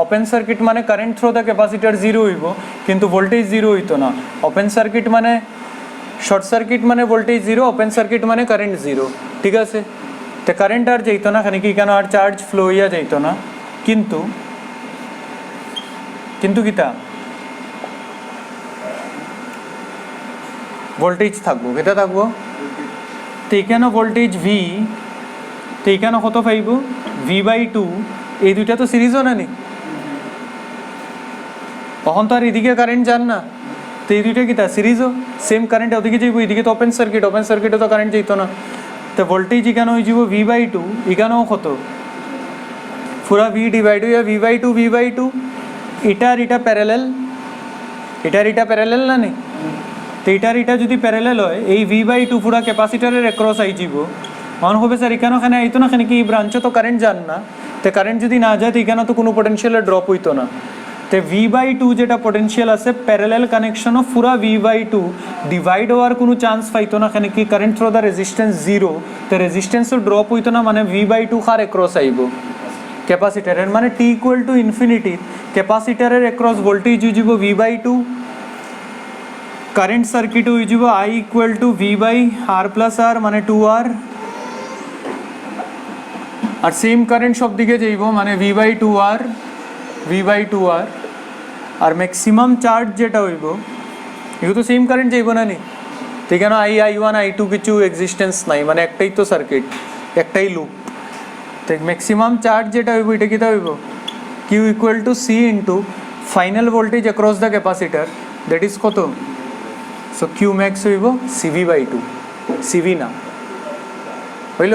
ওপেন সার্কিট মানে কারেন্ট থ্রু দ্য ক্যাপাসিটর 0 হইব কিন্তু ভোল্টেজ 0 হইতো না ওপেন সার্কিট মানে শর্ট সার্কিট মানে ভোল্টেজ 0 ওপেন সার্কিট মানে কারেন্ট 0 ঠিক আছে তো কারেন্ট আর যাইতো না এখানে কি কেন আর চার্জ ফ্লো হইয়া যাইতো না কিন্তু কিতা ভোল্টেজ থাকবো কেটা থাকবো তো এখানে ভোল্টেজ v তো এখানে কত পাইব v/2 এই দুইটা তো সিরিজও না নি তখন তো আর এদিকে কারেন্ট যান না তো এই দুইটা কিতা সিরিজও সেম কারেন্ট ওদিকে যাইব এদিকে তো ওপেন সার্কিটে তো কারেন্ট যাইতো না তো ভোল্টেজ এখানে হয়ে যাব v/2 এখানেও কত পুরা v ডিভাইড হইয়া v/2 এটা প্যারালাল না নি তো এটা যদি প্যারালাল হয় এই v/2 পুরা ক্যাপাসিটরের অ্যাক্রস আই যাব মন হবে স্যার এখানে আইতো না এখানে কি ব্রাঞ্চে তো কারেন্ট যান না তো কারেন্ট যদি না যায় তো এখানে তো কোনো পোটেনশিয়ালের ড্রপ হইতো না তো v/2 যেটা পোটেনশিয়াল আছে প্যারালাল কানেকশনও পুরা v/2 ডিভাইড হওয়ার কোনো চান্স পাইতো না এখানে কি কারেন্ট থ্রু দ্য রেজিস্ট্যান্স 0 তো রেজিস্ট্যান্সও ড্রপ হইতো না মানে v/2 কার অ্যাক্রস আইব ক্যাপাসিটরের মানে t equal to ইনফিনিটি ক্যাপাসিটরের অ্যাক্রস ভোল্টেজ হয়ে যাব v/2 কারেন্ট সার্কিট হয়ে যাব I equal to v/r+r মানে 2r আর সেম কারেন্ট সব দিকে যাইব মানে v/2r আর ম্যাক্সিমাম চার্জ যেটা হইব এগুলো তো সেম কারেন্ট যাইব না নি তো এখানে I1 I2 কিছু এক্সিস্টেন্স নাই মানে একটাই তো সার্কিট একটাই লুপ তো ম্যাক্সিমাম চার্জ যেটা হইব এটা কিটা হইব q equal to c into final voltage across the capacitor that is কত সো q max হইব cv/2 cv না হইল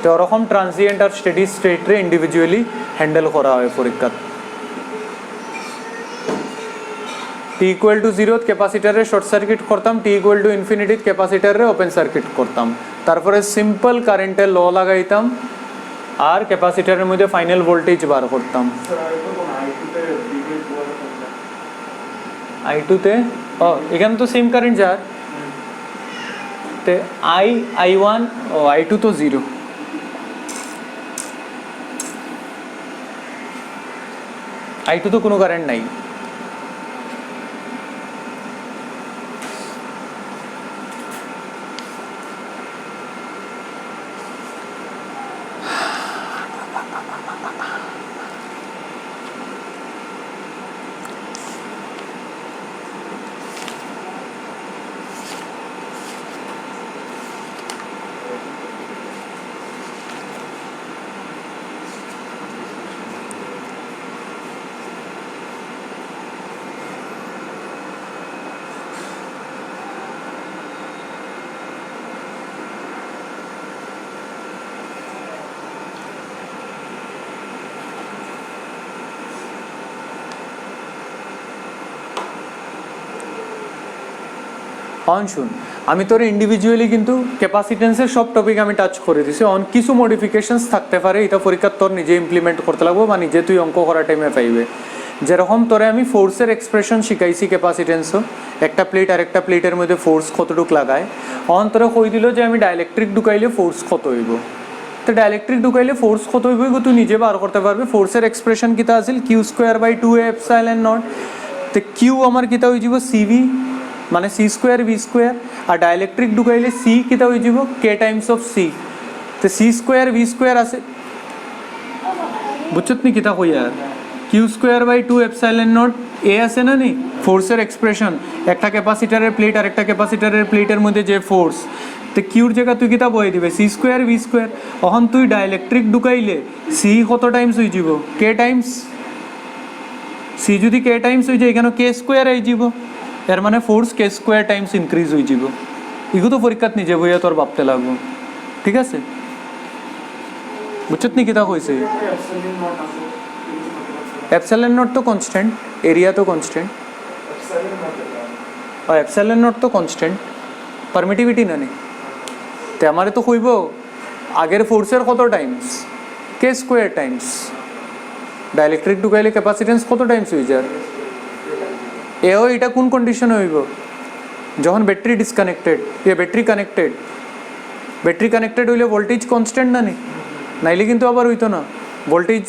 তো ওরকম ট্রানজিয়েন্ট আর স্টেডি স্টেটরে ইন্ডিভিজুয়ালি হ্যান্ডেল করা হয় পরীক্ষা टी इक्वल टू 0 ক্যাপাসিটরে শর্ট সার্কিট করতাম, টি ইকুয়াল টু ইনফিনিটি ক্যাপাসিটরে ওপেন সার্কিট করতাম, তারপরে সিম্পল কারেন্টের ল লাগাইতাম আর ক্যাপাসিটরের মধ্যে ফাইনাল ভোল্টেজ বার করতাম। I2 তে এখানে তো সেম কারেন্ট যার তে I1 ও I2 তো 0। I2 তো কোনো কারেন্ট নাই। অন শুন, আমি তোর ইন্ডিভিজুয়ালি কিন্তু ক্যাপাসিটেন্সের সব টপিক আমি টাচ করে দিছি। অন কিছু মডিফিকেশনস থাকতে পারে, এটা পরীক্ষা তোর নিজে ইমপ্লিমেন্ট করতে লাগবো বা নিজে তুই অঙ্ক করার টাইমে পাইবে। যেরকম তোরে আমি ফোর্সের এক্সপ্রেশন শিখাইছি ক্যাপাসিটেন্সও, একটা প্লেট আর একটা প্লেটের মধ্যে ফোর্স কতটুক লাগায়। অন তোরা কই দিল যে আমি ডাইলেকট্রিক ঢুকাইলে ফোর্স কত হইব, তো ডাইলেকট্রিক ঢুকাইলে ফোর্স কত হইব তুই নিজে বার করতে পারবে। ফোর্সের এক্সপ্রেশন কিতা আছিল Q²/2A∁0, তো কিউ আমার কিতা হয়ে যাব CV মানে C²V², আর ডাইলেকট্রিক ঢুকাইলে C কিতা হয়ে যাব K টাইমস অফ C, তো C²V² আছে বুঝছত নি কিতা কই আর Q²/2A∁0 আছে না নি ফোর্সের এক্সপ্রেশন, একটা ক্যাপাসিটরের প্লেট আর একটা ক্যাপাসিটরের প্লেটের মধ্যে যে ফোর্স, তো কিউর জায়গা তুই কিতা বই দিবে C²V²। তখন তুই ডাইলেকট্রিক ঢুকাইলে C কত টাইমস হয়ে যাব K টাইমস C, যদি K টাইমস হয়ে যায় এখানে K² হয়ে যাব, এর মানে ফোর্স K² টাইমস ইনক্রিজ হয়ে যাব। এগুলো তো পরীক্ষাত নিজে বইয়া তোর ভাবতে লাগবো, ঠিক আছে বুঝছত নি কিতা কইছে। ε0 তো কনস্ট্যান্ট, এরিয়া তো কনস্ট্যান্ট, আর ε0 তো কনস্ট্যান্ট, পারমিটিভিটি না নি, তো আমারে তো কইব আগের ফোর্সের কত টাইমস K² টাইমস, ডাইলেকট্রিক ঢুকাইলে ক্যাপাসিটেন্স কত টাইমস হয়ে যায়। এও এটা কোন কন্ডিশনে হইব, যখন ব্যাটারি ডিসকানেক্টেড, ব্যাটারি কানেক্টেড হইলে ভোল্টেজ কনস্ট্যান্ট না নি, নাইলে কিন্তু আবার হইতো না ভোল্টেজ।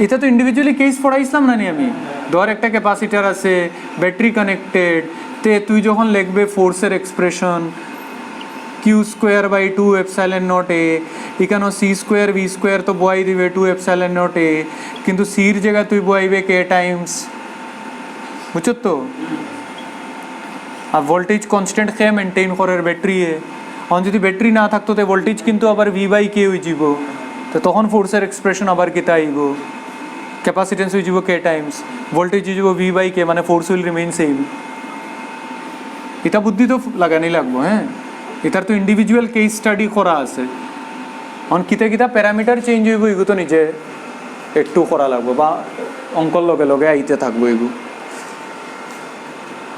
এটা তো ইন্ডিভিজুয়ালি কেস পড়াইছিলাম না নি আমি, ধর একটা ক্যাপাসিটার আছে ব্যাটারি কানেক্টেড, তে তুই যখন লিখবে ফোর্সের এক্সপ্রেশন Q²/2A∁0, এখানে C²V² তো বয়াই দিবে 2A∁0, কিন্তু সির জায়গায় তুই বয়াইবে K টাইমস, বুঝছো তো। আর ভোল্টেজ কনস্ট্যান্ট কে মেনটেন করে ব্যাটারি, অন যদি ব্যাটারি না থাকতো তো ভোল্টেজ কিন্তু আবার V/K হয়ে যাব, তো তখন ফোর্সের এক্সপ্রেশন আবার কিতা আইব ক্যাপাসিটেন্স হয়ে যাব K টাইমস, ভোল্টেজ হয়ে যাব V/K, মানে ফোর্স উইল রিমেইন সেম। এটা বুদ্ধি তো লাগানি লাগবো, হ্যাঁ এটার তো ইন্ডিভিজুয়াল কেস স্টাডি করা আছে। অন কিতা কিতা প্যারামিটার চেঞ্জ হইব এগুলো তো নিজে একটু করা লাগবো বা অঙ্কর লগে লগে আইতে থাকবো এগুলো।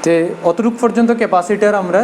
তে অতটুক পর্যন্ত ক্যাপাসিটার আমরা